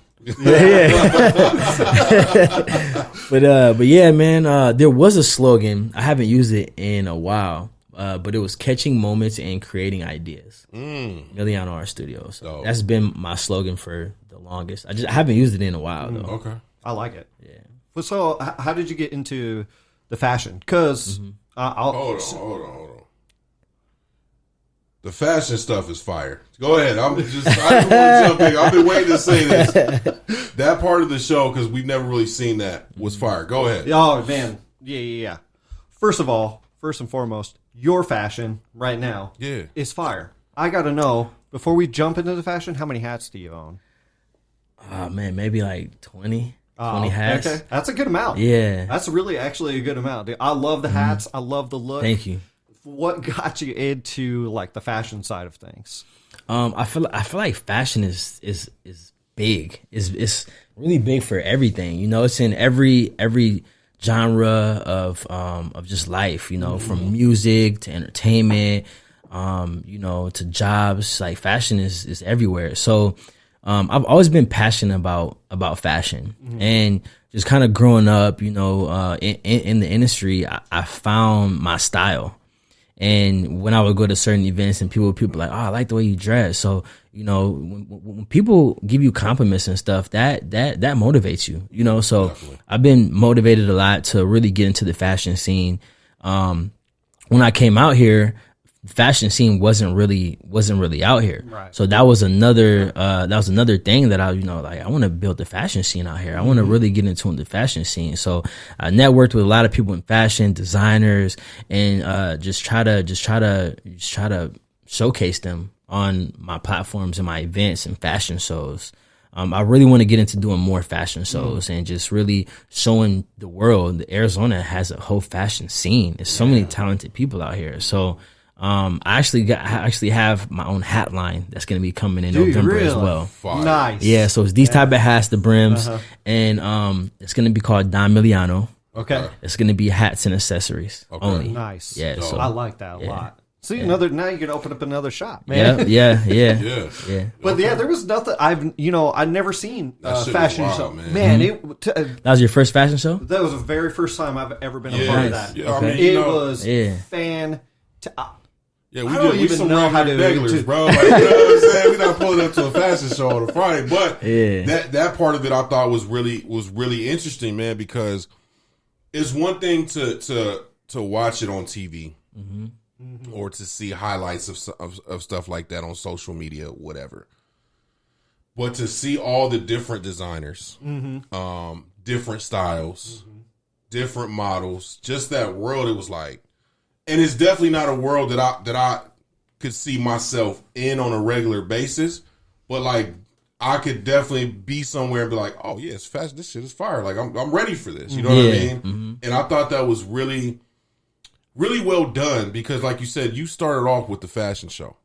[SPEAKER 3] But yeah, man. There was a slogan. I haven't used it in a while, but it was catching moments and creating ideas. Milliono Art Studio. So that's been my slogan for the longest. I haven't used it in a while though.
[SPEAKER 2] Okay,
[SPEAKER 1] I like it.
[SPEAKER 3] Yeah.
[SPEAKER 1] Well, so how did you get into the fashion? Because
[SPEAKER 2] hold on. The fashion stuff is fire. Go ahead. I just want to jump in. I've been waiting to say this. That part of the show, because we've never really seen that, was fire. Go ahead.
[SPEAKER 1] Oh man, yeah. First and foremost, your fashion right now is fire. I got to know, before we jump into the fashion, how many hats do you own?
[SPEAKER 3] Oh man, maybe like 20 hats.
[SPEAKER 1] Okay, that's a good amount.
[SPEAKER 3] Yeah,
[SPEAKER 1] that's really actually a good amount. I love the hats. I love the look.
[SPEAKER 3] Thank you.
[SPEAKER 1] What got you into like the fashion side of things?
[SPEAKER 3] I feel like fashion is big. It's really big for everything. You know, it's in every genre of just life. You know, from music to entertainment, you know, to jobs. Like fashion is everywhere. So I've always been passionate about fashion, and just kind of growing up, you know, in the industry, I found my style. And when I would go to certain events and people like, oh, I like the way you dress. So, you know, when people give you compliments and stuff, that motivates you, you know. So definitely. I've been motivated a lot to really get into the fashion scene. When I came out here, fashion scene wasn't really out here.
[SPEAKER 1] Right.
[SPEAKER 3] So that was another thing that I want to build the fashion scene out here. I want to really get into the fashion scene. So I networked with a lot of people in fashion, designers, and just try to showcase them on my platforms and my events and fashion shows. I really want to get into doing more fashion shows and just really showing the world that Arizona has a whole fashion scene. There's so many talented people out here. So I actually have my own hat line that's going to be coming in November as well.
[SPEAKER 2] Fire.
[SPEAKER 1] Nice.
[SPEAKER 3] Yeah, so it's these type of hats, the brims, and it's going to be called Don Milliono.
[SPEAKER 1] Okay.
[SPEAKER 3] It's going to be hats and accessories only.
[SPEAKER 1] Nice.
[SPEAKER 3] Yeah, so
[SPEAKER 1] I like that a lot. See, now you can open up another shop, man.
[SPEAKER 3] Yeah.
[SPEAKER 1] But there was nothing I'd never seen fashion show. Man,
[SPEAKER 3] that was your first fashion show?
[SPEAKER 1] That was the very first time I've ever been a part of that.
[SPEAKER 2] Yeah,
[SPEAKER 3] okay.
[SPEAKER 2] I mean,
[SPEAKER 1] it was fantastic.
[SPEAKER 2] Yeah,
[SPEAKER 1] I don't even know how to
[SPEAKER 2] regulars, bro. Like, you know what I'm saying? We're not pulling up to a fashion show on a Friday, but that part of it I thought was really interesting, man, because it's one thing to watch it on TV or to see highlights of stuff like that on social media, whatever. But to see all the different designers, different styles, different models, just that world, it was like. And it's definitely not a world that I could see myself in on a regular basis, but like I could definitely be somewhere and be like, oh yeah, it's fast. This shit is fire. Like I'm ready for this. You know what I mean? And I thought that was really, really well done because, like you said, you started off with the fashion show,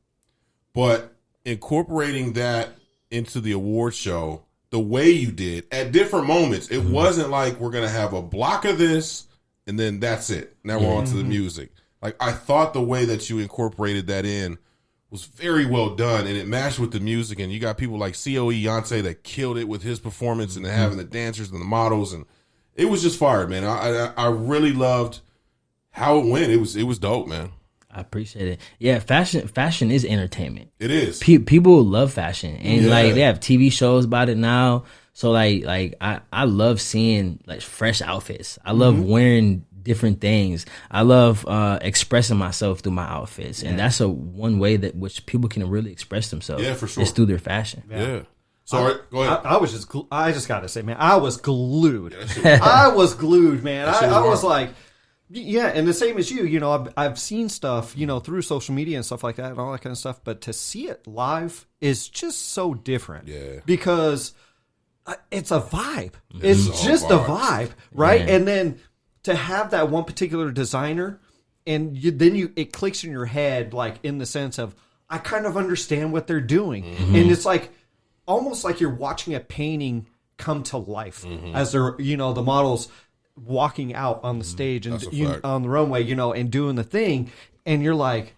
[SPEAKER 2] but incorporating that into the award show the way you did at different moments, it wasn't like we're gonna have a block of this and then that's it. Now we're on to the music. Like, I thought the way that you incorporated that in was very well done, and it matched with the music, and you got people like COE Yante that killed it with his performance and having the dancers and the models, and it was just fire, man. I really loved how it went. It was dope, man.
[SPEAKER 3] I appreciate it. Yeah, fashion is entertainment.
[SPEAKER 2] It is.
[SPEAKER 3] People love fashion, and like they have TV shows about it now. So like I love seeing like fresh outfits. I love wearing different things. I love expressing myself through my outfits, and that's one way that which people can really express themselves.
[SPEAKER 2] Yeah, for sure.
[SPEAKER 3] Is through their fashion.
[SPEAKER 2] Yeah. So go ahead.
[SPEAKER 1] I just got to say, man, I was glued. I was glued, man. I was like, and the same as you. You know, I've seen stuff, through social media and stuff like that and all that kind of stuff, but to see it live is just so different.
[SPEAKER 2] Yeah.
[SPEAKER 1] Because it's a vibe. It's just a vibe, right? Yeah. And then to have that one particular designer, and it clicks in your head, like in the sense of, I kind of understand what they're doing. And it's like, almost like you're watching a painting come to life as they're, the models walking out on the stage and
[SPEAKER 2] That's a fact.
[SPEAKER 1] on the runway, you know, and doing the thing, and you're like,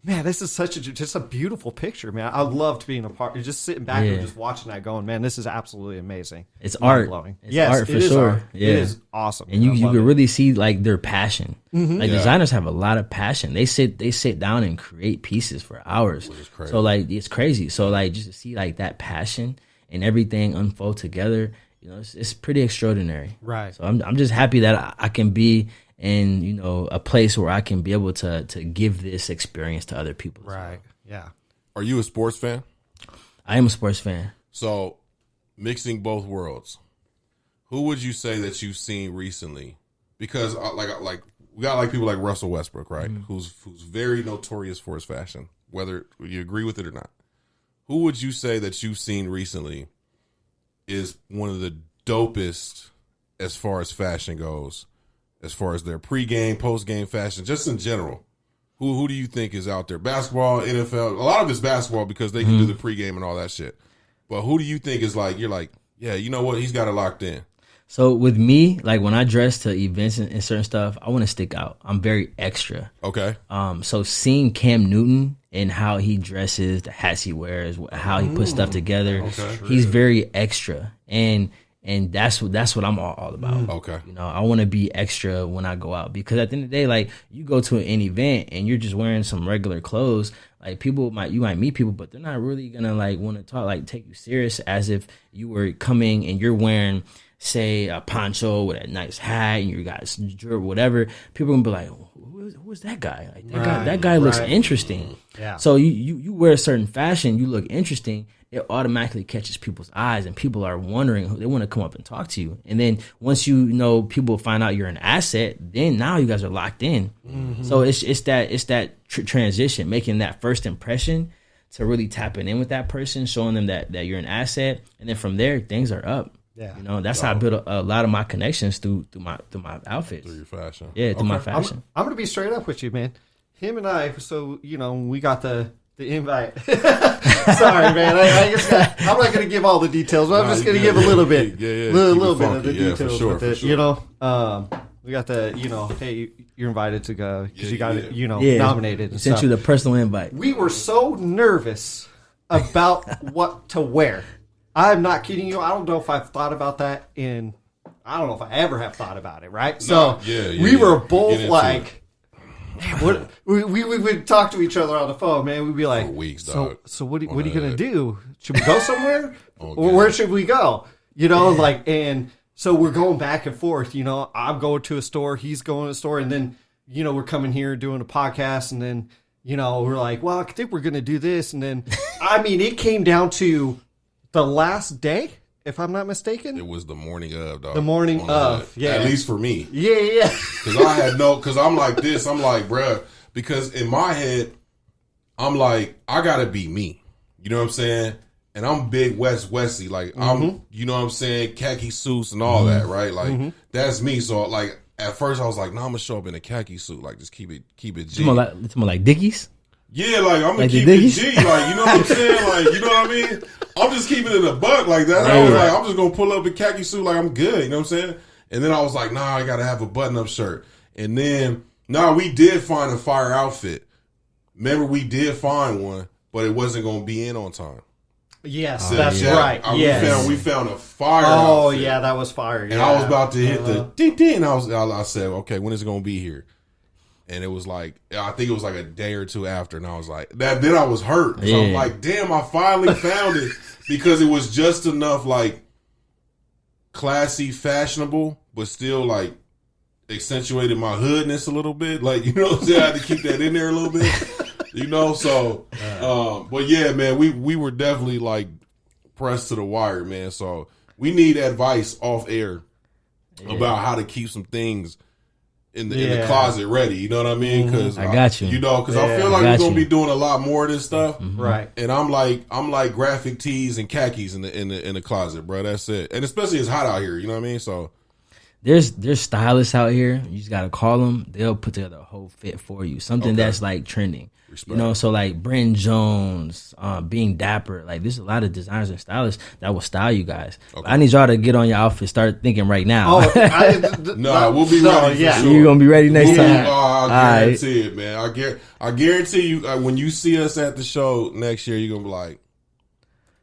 [SPEAKER 1] man, this is just a beautiful picture, man. I loved being a part. You're just sitting back and just watching that, going, man, this is absolutely amazing.
[SPEAKER 3] It's art.
[SPEAKER 1] It's
[SPEAKER 3] Yes, art for sure.
[SPEAKER 1] Art.
[SPEAKER 3] Yeah.
[SPEAKER 1] It is awesome,
[SPEAKER 3] and you can really see like their passion. Like
[SPEAKER 2] Yeah.
[SPEAKER 3] designers have a lot of passion. They sit down and create pieces for hours.
[SPEAKER 2] Which is crazy.
[SPEAKER 3] So like it's crazy. So like just to see like that passion and everything unfold together, you know, it's pretty extraordinary.
[SPEAKER 1] Right.
[SPEAKER 3] So I'm just happy that I can be in, you know, a place where I can be able to give this experience to other people.
[SPEAKER 1] Right. Yeah.
[SPEAKER 2] Are you a sports fan?
[SPEAKER 3] I am a sports fan.
[SPEAKER 2] So, mixing both worlds, who would you say that you've seen recently? Because like we got like people like Russell Westbrook, right? Who's very notorious for his fashion, whether you agree with it or not. Who would you say that you've seen recently is one of the dopest as far as fashion goes, as far as their pregame, postgame fashion, just in general? Who do you think is out there? Basketball, NFL, a lot of it's basketball because they can do the pregame and all that shit. But who do you think is like, you're like, yeah, you know what? He's got it locked in.
[SPEAKER 3] So with me, like when I dress to events and certain stuff, I want to stick out. I'm very extra.
[SPEAKER 2] Okay.
[SPEAKER 3] So seeing Cam Newton and how he dresses, the hats he wears, how he puts stuff together, he's very extra, and that's what I'm all about.
[SPEAKER 2] Okay.
[SPEAKER 3] You know, I want to be extra when I go out, because at the end of the day, like you go to an event and you're just wearing some regular clothes, like you might meet people, but they're not really gonna like want to talk, like take you serious as if you were coming and you're wearing, say, a poncho with a nice hat and you got jewelry, whatever. People are gonna be like, who is that guy? Like that guy looks interesting.
[SPEAKER 1] Yeah.
[SPEAKER 3] So you wear a certain fashion, you look interesting, it automatically catches people's eyes, and people are wondering, they want to come up and talk to you. And then once you know people find out you're an asset, then now you guys are locked in. So it's that transition, making that first impression to really tapping in with that person, showing them that you're an asset, and then from there things are up.
[SPEAKER 1] Yeah.
[SPEAKER 3] You know, that's how I built a lot of my connections through my outfits.
[SPEAKER 2] Through your fashion.
[SPEAKER 3] Yeah, through my fashion.
[SPEAKER 1] I'm going to be straight up with you, man. Him and I, so, you know, we got the invite. Sorry, man. I'm not going to give all the details, but I'm just going to give a little bit.
[SPEAKER 2] Yeah.
[SPEAKER 1] Little bit of the
[SPEAKER 2] Yeah,
[SPEAKER 1] details.
[SPEAKER 2] for sure,
[SPEAKER 1] with it,
[SPEAKER 2] for sure.
[SPEAKER 1] You know, we got the, you know, hey, you're invited to go because you got,
[SPEAKER 2] yeah.
[SPEAKER 1] nominated. And
[SPEAKER 3] Sent
[SPEAKER 1] stuff.
[SPEAKER 3] you the personal invite.
[SPEAKER 1] We were so nervous about what to wear. I'm not kidding you. I don't know if I've thought about that I don't know if I ever have thought about it, right? So we were both like, what we would talk to each other on the phone, man. We'd be like,
[SPEAKER 2] For weeks, dog.
[SPEAKER 1] so what are you gonna do? Should we go somewhere,
[SPEAKER 2] Oh,
[SPEAKER 1] or where should we go? You know, like, and so we're going back and forth. You know, I'm going to a store, he's going to a store, and then you know we're coming here doing a podcast, and then you know we're like, well, I think we're gonna do this, and then I mean, it came down to the last day, if I'm not mistaken.
[SPEAKER 2] It was the morning of, dog.
[SPEAKER 1] The morning of, yeah.
[SPEAKER 2] At least for me.
[SPEAKER 1] Yeah.
[SPEAKER 2] Because I'm like this. I'm like, bruh. Because in my head, I'm like, I gotta be me. You know what I'm saying? And I'm big Wesley. Like, I'm, you know what I'm saying? Khaki suits and all that, right? Like, that's me. So, like, at first I was like, no, I'm gonna show up in a khaki suit. Like, just keep it G.
[SPEAKER 3] More like Dickies?
[SPEAKER 2] Yeah, like I'm gonna
[SPEAKER 3] Like
[SPEAKER 2] keep it G, like you know what I'm saying, like you know what I mean. I'm just keeping it a buck, like that. I was like, I'm just gonna pull up a khaki suit, like I'm good, you know what I'm saying. And then I was like, nah, I gotta have a button-up shirt. And then, we did find a fire outfit. Remember, we did find one, but it wasn't gonna be in on time.
[SPEAKER 1] Yes, that's right.
[SPEAKER 2] We found a fire.
[SPEAKER 1] Oh
[SPEAKER 2] outfit.
[SPEAKER 1] yeah, that was fire. Yeah.
[SPEAKER 2] And I was about to hit the ding ding. I said, okay, when is it gonna be here? And it was like, I think it was like a day or two after, and I was like, then I was hurt. So I'm like, damn, I finally found it, because it was just enough like classy, fashionable, but still like accentuated my hoodness a little bit. Like, you know what I'm saying? I had to keep that in there a little bit, you know? So, but yeah, man, we were definitely like pressed to the wire, man. So we need advice off air about how to keep some things in the closet ready, you know what I mean? Because
[SPEAKER 3] I got you.
[SPEAKER 2] You know, because I feel like we're gonna be doing a lot more of this stuff,
[SPEAKER 1] right?
[SPEAKER 2] And I'm like graphic tees and khakis in the closet, bro. That's it. And especially it's hot out here, you know what I mean? So
[SPEAKER 3] there's stylists out here. You just gotta call them. They'll put together a whole fit for you. Something that's like trending.
[SPEAKER 2] Respect.
[SPEAKER 3] You know, so like Bryn Jones, Being Dapper. Like there's a lot of designers and stylists that will style you guys.
[SPEAKER 2] Okay.
[SPEAKER 3] I need y'all to get on your outfit. Start thinking right now.
[SPEAKER 2] No, we'll be ready.
[SPEAKER 1] Yeah.
[SPEAKER 2] For sure.
[SPEAKER 3] You're gonna be ready next time.
[SPEAKER 2] I guarantee it, man. I guarantee you when you see us at the show next year, you're gonna be like,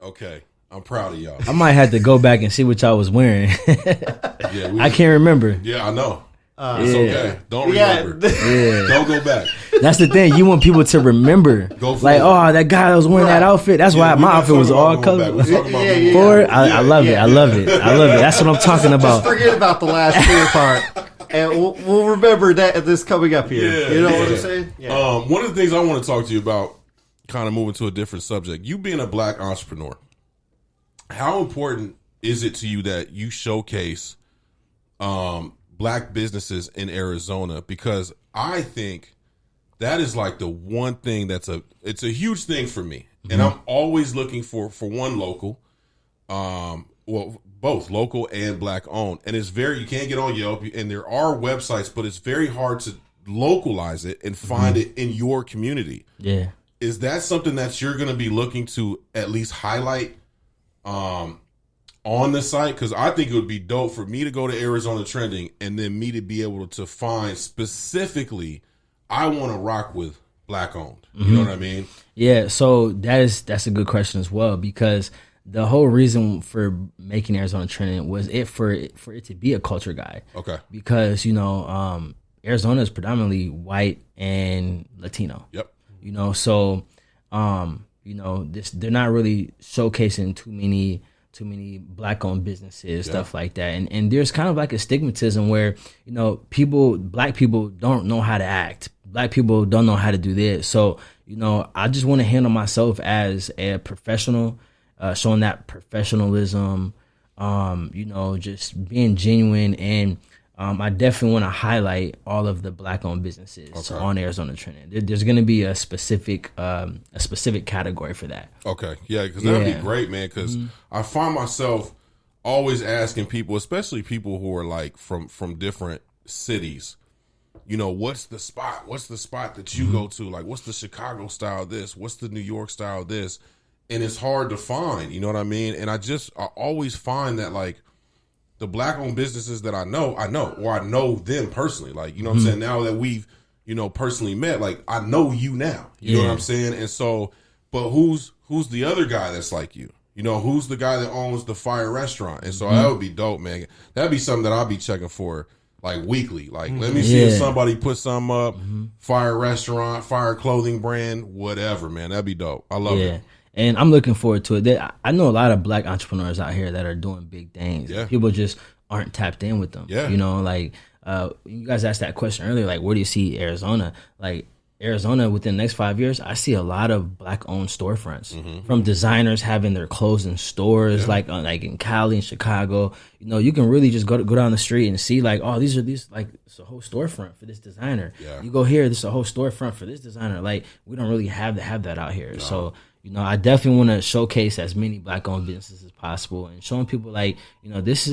[SPEAKER 2] okay, I'm proud of y'all.
[SPEAKER 3] I might have to go back and see what y'all was wearing.
[SPEAKER 2] Yeah,
[SPEAKER 3] I can't remember.
[SPEAKER 2] Yeah, I know. It's okay. Don't remember.
[SPEAKER 3] Yeah.
[SPEAKER 2] Don't go back.
[SPEAKER 3] That's the thing. You want people to remember.
[SPEAKER 2] Go for
[SPEAKER 3] like,
[SPEAKER 2] it.
[SPEAKER 3] oh, that guy that was wearing that outfit. That's why my outfit was all colored. I love it. I love it. I love it. That's what I'm talking about.
[SPEAKER 1] Just forget about the last year part. And we'll remember that this coming up here.
[SPEAKER 2] Yeah,
[SPEAKER 1] you know what I'm saying? Yeah.
[SPEAKER 2] One of the things I want to talk to you about, kind of moving to a different subject, you being a black entrepreneur, how important is it to you that you showcase black businesses in Arizona? Because I think that is like the one thing it's a huge thing for me. Mm-hmm. And I'm always looking for one local, both local and black owned. And it's you can't get on Yelp, and there are websites, but it's very hard to localize it and find it in your community.
[SPEAKER 3] Yeah.
[SPEAKER 2] Is that something that you're going to be looking to at least highlight on the site? Because I think it would be dope for me to go to Arizona Trending and then me to be able to find specifically, I want to rock with black owned. You know what I mean?
[SPEAKER 3] Yeah. So that's a good question as well, because the whole reason for making Arizona Trending was for it to be a culture guide. Okay. Because Arizona is predominantly white and Latino. Yep. So they're not really showcasing too many black owned businesses, stuff like that. And there's kind of like a stigmatism where, black people don't know how to act. Black people don't know how to do this. So, I just want to handle myself as a professional, showing that professionalism, just being genuine. And I definitely want to highlight all of the black owned businesses on Arizona Trending. There's going to be a specific category for that.
[SPEAKER 2] Okay. Yeah. Cause that'd be great, man. Cause I find myself always asking people, especially people who are like from different cities, what's the spot? What's the spot that you go to? Like, what's the Chicago style of this? What's the New York style of this? And it's hard to find, you know what I mean? And I always find that like the black owned businesses that I know, or I know them personally. Like, you know what I'm saying? Now that we've, personally met, like I know you now, you know what I'm saying? And so, but who's the other guy that's like you? Who's the guy that owns the Fire restaurant? And so that would be dope, man. That'd be something that I'll be checking for like weekly. Like, let me see if somebody put something up, Fire restaurant, Fire clothing brand, whatever, man. That'd be dope. I love it.
[SPEAKER 3] And I'm looking forward to it. I know a lot of black entrepreneurs out here that are doing big things. Yeah. People just aren't tapped in with them. Yeah. You guys asked that question earlier, like, where do you see Arizona? Like, Arizona, within the next 5 years, I see a lot of black-owned storefronts from designers having their clothes in stores, like in Cali and Chicago. You can really just go down the street and see, like, oh, these like, it's a whole storefront for this designer. Yeah. You go here, this is a whole storefront for this designer. Like, we don't really have that out here. No. So, I definitely want to showcase as many black-owned businesses as possible and showing people, like, this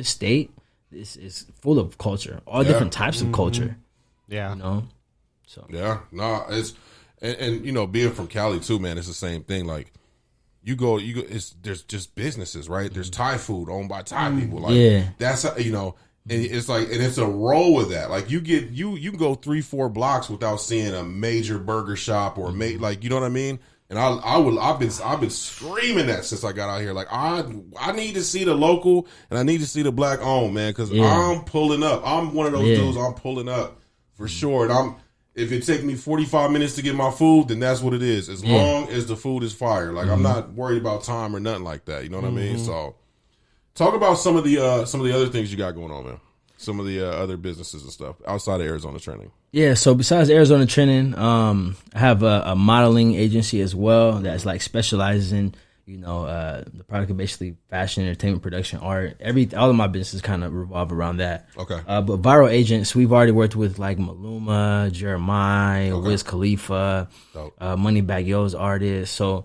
[SPEAKER 3] state, this is full of culture, all different types of culture. Yeah. So
[SPEAKER 2] yeah, no, it's and being from Cali too, man, it's the same thing. Like you go, there's just businesses, right? There's Thai food owned by Thai people, like that's and it's like, and it's a roll with that. Like you can go 3-4 blocks without seeing a major burger shop or like, you know what I mean? And I've been screaming that since I got out here. Like I need to see the local and I need to see the black owned, man, because I'm pulling up. I'm one of those dudes. I'm pulling up for sure, and if it takes me 45 minutes to get my food, then that's what it is. As long as the food is fire. Like I'm not worried about time or nothing like that. You know what I mean? So talk about some of the other things you got going on, man. Some of the other businesses and stuff outside of Arizona Trending.
[SPEAKER 3] Yeah, so besides Arizona Trending, I have a modeling agency as well that's like specializes in the product of basically fashion, entertainment, production, art. All of my businesses kind of revolve around that. Okay. But Viral Agents, we've already worked with like Maluma, Jeremiah, Wiz Khalifa, Moneybagg Yo's artists. So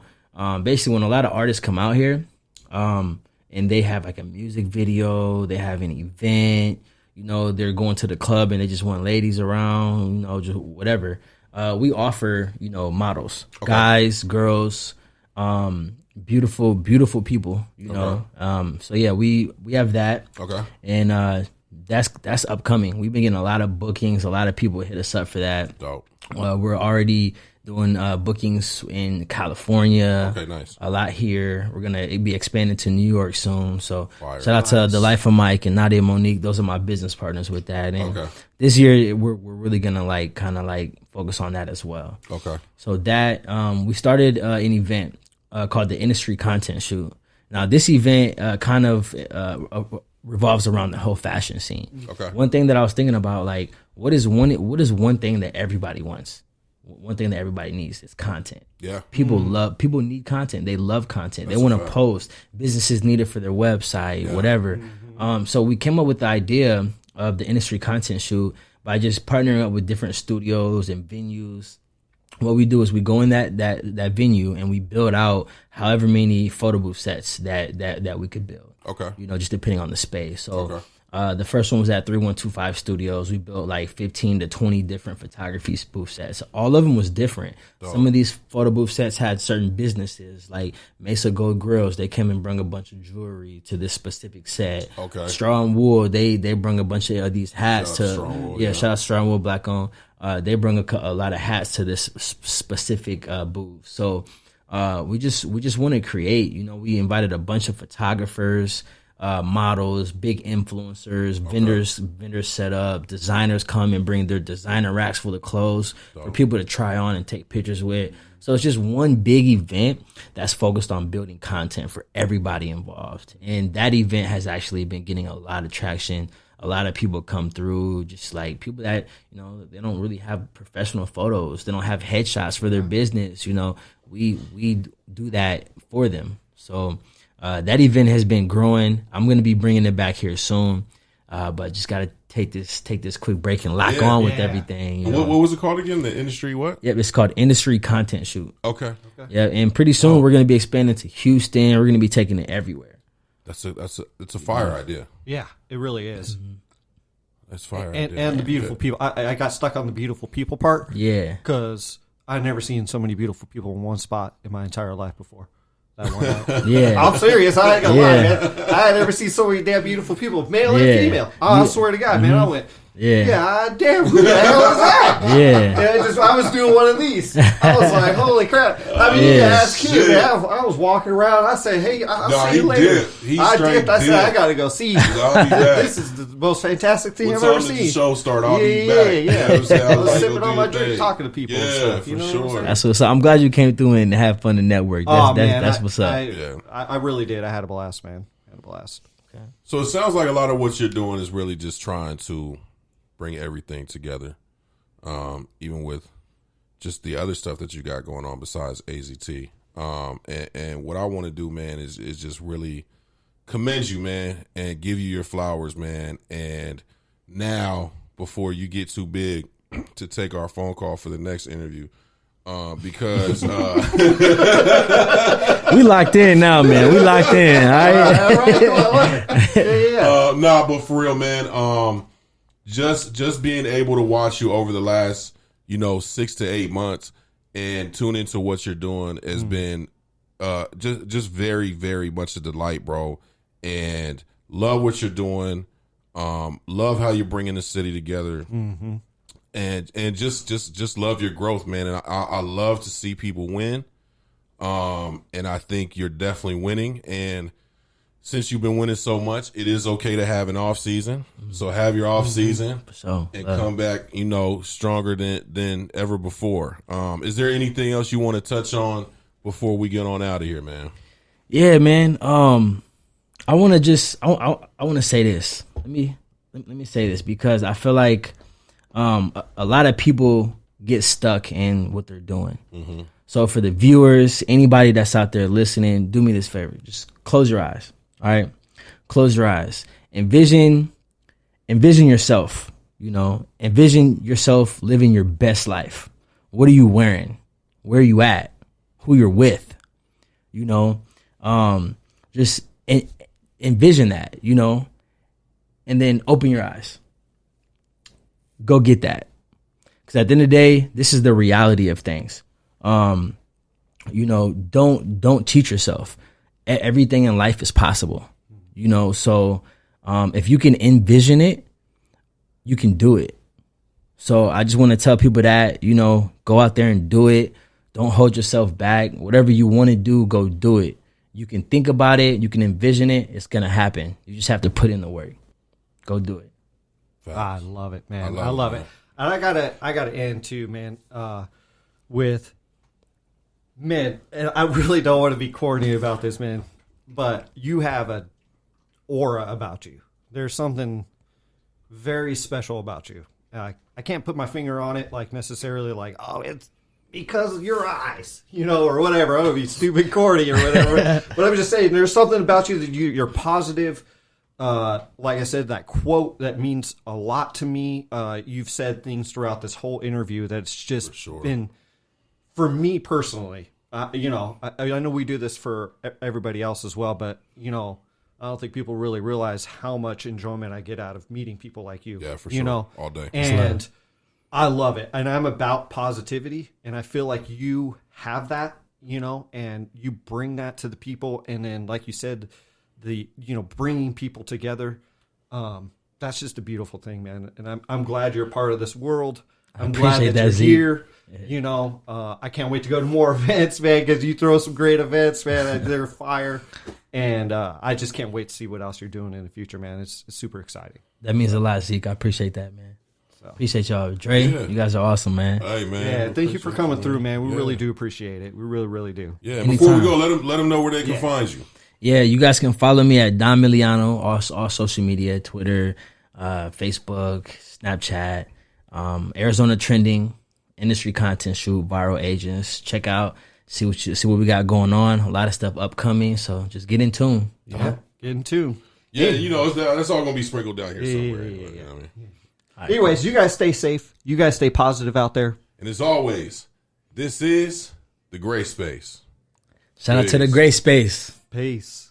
[SPEAKER 3] basically, when a lot of artists come out here, and they have like a music video, they have an event, you know, they're going to the club and they just want ladies around, you know, just whatever. We offer, you know, models, guys, girls, beautiful people, you know. So yeah, we have that.
[SPEAKER 2] Okay.
[SPEAKER 3] And that's upcoming. We've been getting a lot of bookings. A lot of people hit us up for that.
[SPEAKER 2] Dope.
[SPEAKER 3] We're already doing bookings in California.
[SPEAKER 2] Okay, nice.
[SPEAKER 3] A lot here. We're gonna be expanding to New York soon. So
[SPEAKER 2] Fire.
[SPEAKER 3] shout out to The Life of Mike and Nadia Monique. Those are my business partners with that. And
[SPEAKER 2] Okay.
[SPEAKER 3] this year we're really gonna focus on that as well.
[SPEAKER 2] Okay.
[SPEAKER 3] So that we started an event called the Industry Content Shoot. Now this event revolves around the whole fashion scene.
[SPEAKER 2] Okay.
[SPEAKER 3] One thing that I was thinking about, like, what is one thing that everybody wants? One thing that everybody needs is content.
[SPEAKER 2] Yeah.
[SPEAKER 3] People need content. They love content.
[SPEAKER 2] That's
[SPEAKER 3] they want
[SPEAKER 2] a
[SPEAKER 3] to
[SPEAKER 2] fact.
[SPEAKER 3] post. Businesses need it for their website, whatever. So we came up with the idea of the Industry Content Shoot by just partnering up with different studios and venues. What we do is we go in that venue and we build out however many photo booth sets that we could build.
[SPEAKER 2] Okay.
[SPEAKER 3] You know, just depending on the space. So
[SPEAKER 2] Okay.
[SPEAKER 3] the first one was at 3125 Studios. We built like 15 to 20 different photography booth sets. All of them was different. Some of these photo booth sets had certain businesses like Mesa Gold Grills. They came and brought a bunch of jewelry to this specific set.
[SPEAKER 2] Okay.
[SPEAKER 3] Straw and Wool, they brought a bunch of these hats
[SPEAKER 2] Shout out
[SPEAKER 3] to
[SPEAKER 2] Straw and Wool,
[SPEAKER 3] yeah, shout out Straw and Wool, black owned. They bring a lot of hats to this specific booth. So we just want to create. You know, we invited a bunch of photographers, models, big influencers, vendors set up, designers come and bring their designer racks full of clothes for people to try on and take pictures with. So it's just one big event that's focused on building content for everybody involved. And that event has actually been getting a lot of traction. A lot of people come through, just like people that, you know, they don't really have professional photos. They don't have headshots for their business. You know, we do that for them. So that event has been growing. I'm going to be bringing it back here soon. But just got to take this quick break and lock on with everything. You know?
[SPEAKER 2] What was it called again? The industry what?
[SPEAKER 3] Yep, it's called Industry Content Shoot.
[SPEAKER 2] Okay.
[SPEAKER 3] Yeah, and pretty soon we're going to be expanding to Houston. We're going to be taking it everywhere.
[SPEAKER 2] It's a fire idea.
[SPEAKER 1] Yeah, it really is.
[SPEAKER 2] That's fire
[SPEAKER 1] And
[SPEAKER 2] idea.
[SPEAKER 1] the beautiful people. I got stuck on the beautiful people part.
[SPEAKER 3] Yeah.
[SPEAKER 1] Because I've never seen so many beautiful people in one spot in my entire life before. That one night.
[SPEAKER 3] Yeah.
[SPEAKER 1] I'm serious. I ain't gonna lie, man. I had never seen so many damn beautiful people, male and female. I swear to God, man. I went, God damn, who the hell is that?
[SPEAKER 3] Yeah.
[SPEAKER 1] I was doing one of these. I was like, holy crap. I mean, you can ask him, man. I was walking around. I said, hey, I'll see you later. I dipped. I said, I got to go see you. This is the most fantastic thing I've ever seen.
[SPEAKER 2] The show start, I'll be back.
[SPEAKER 1] Yeah.
[SPEAKER 2] You know what I'm saying?
[SPEAKER 1] I was
[SPEAKER 2] like,
[SPEAKER 1] sipping
[SPEAKER 2] go
[SPEAKER 1] on
[SPEAKER 2] do
[SPEAKER 1] my
[SPEAKER 2] your
[SPEAKER 1] drink,
[SPEAKER 2] thing.
[SPEAKER 1] talking to people and stuff. You know what I'm saying?
[SPEAKER 3] That's what's up. I'm glad you came through and had fun and network. That's what's up.
[SPEAKER 1] I really did. I had a blast, man. I had a blast.
[SPEAKER 3] Okay.
[SPEAKER 2] So it sounds like a lot of what you're doing is really just trying to bring everything together, even with just the other stuff that you got going on besides AZT. And what I want to do, man, is just really commend you, man, and give you your flowers, man. And now, before you get too big to take our phone call for the next interview, because
[SPEAKER 3] we locked in now, man. We locked in. All right.
[SPEAKER 2] Nah, but for real, man. Just being able to watch you over the last, 6 to 8 months and tune into what you're doing has been just very, very much a delight, bro. And love what you're doing. Love how you're bringing the city together. Mm-hmm. And just love your growth, man. And I love to see people win. And I think you're definitely winning. And since you've been winning so much, it is okay to have an off season. So have your off season and come back, stronger than ever before. Is there anything else you want to touch on before we get on out of here, man?
[SPEAKER 3] Yeah, man. I want to say this. Let me say this because I feel like a lot of people get stuck in what they're doing. Mm-hmm. So for the viewers, anybody that's out there listening, do me this favor. Just close your eyes. All right. Close your eyes. Envision yourself, envision yourself living your best life. What are you wearing? Where are you at? Who you're with? Just envision that, and then open your eyes. go get that. Because at the end of the day, this is the reality of things. Don't cheat yourself. Everything in life is possible. So if you can envision it, you can do it. So I just want to tell people that, go out there and do it. Don't hold yourself back. Whatever you want to do, go do it. You can think about it. You can envision it. It's going to happen. You just have to put in the work. Go do it.
[SPEAKER 1] I love it, man. I love it. And I gotta end too, man, with, man, and I really don't want to be corny about this, man, but you have an aura about you. There's something very special about you. I can't put my finger on it, like necessarily like, oh, it's because of your eyes, or whatever. I'm going to be stupid corny or whatever. But I'm just saying, there's something about you that you're positive. Like I said, that quote that means a lot to me. You've said things throughout this whole interview that's just been, for me personally. I know we do this for everybody else as well, but I don't think people really realize how much enjoyment I get out of meeting people like you.
[SPEAKER 2] Yeah, for sure. All day.
[SPEAKER 1] And I love it, and I'm about positivity, and I feel like you have that, and you bring that to the people, and then, like you said, bringing people together, that's just a beautiful thing, man. And I'm glad you're a part of this world. I'm glad that you're here. I can't wait to go to more events, man, because you throw some great events, man. They're fire. And I just can't wait to see what else you're doing in the future, man. It's super exciting.
[SPEAKER 3] That means a lot, Zeke. I appreciate that, man. Appreciate y'all. Dre, you guys are awesome, man.
[SPEAKER 2] Hey, man.
[SPEAKER 1] Yeah, thank you for coming through, man. We really do appreciate it. We really, really do.
[SPEAKER 2] Yeah, before we go, let them know where they can find you.
[SPEAKER 3] Yeah, you guys can follow me at Don Milliono, all social media, Twitter, Facebook, Snapchat, Arizona Trending, industry content shoot, viral agents. Check out, see what we got going on. A lot of stuff upcoming, so just get in tune.
[SPEAKER 1] Yeah, get in tune.
[SPEAKER 2] Yeah, that's all going to be sprinkled down here somewhere. Yeah.
[SPEAKER 1] Right, anyways, you guys stay safe. You guys stay positive out there.
[SPEAKER 2] And as always, this is the Gray Space.
[SPEAKER 3] Shout out to the Gray Space.
[SPEAKER 1] Peace.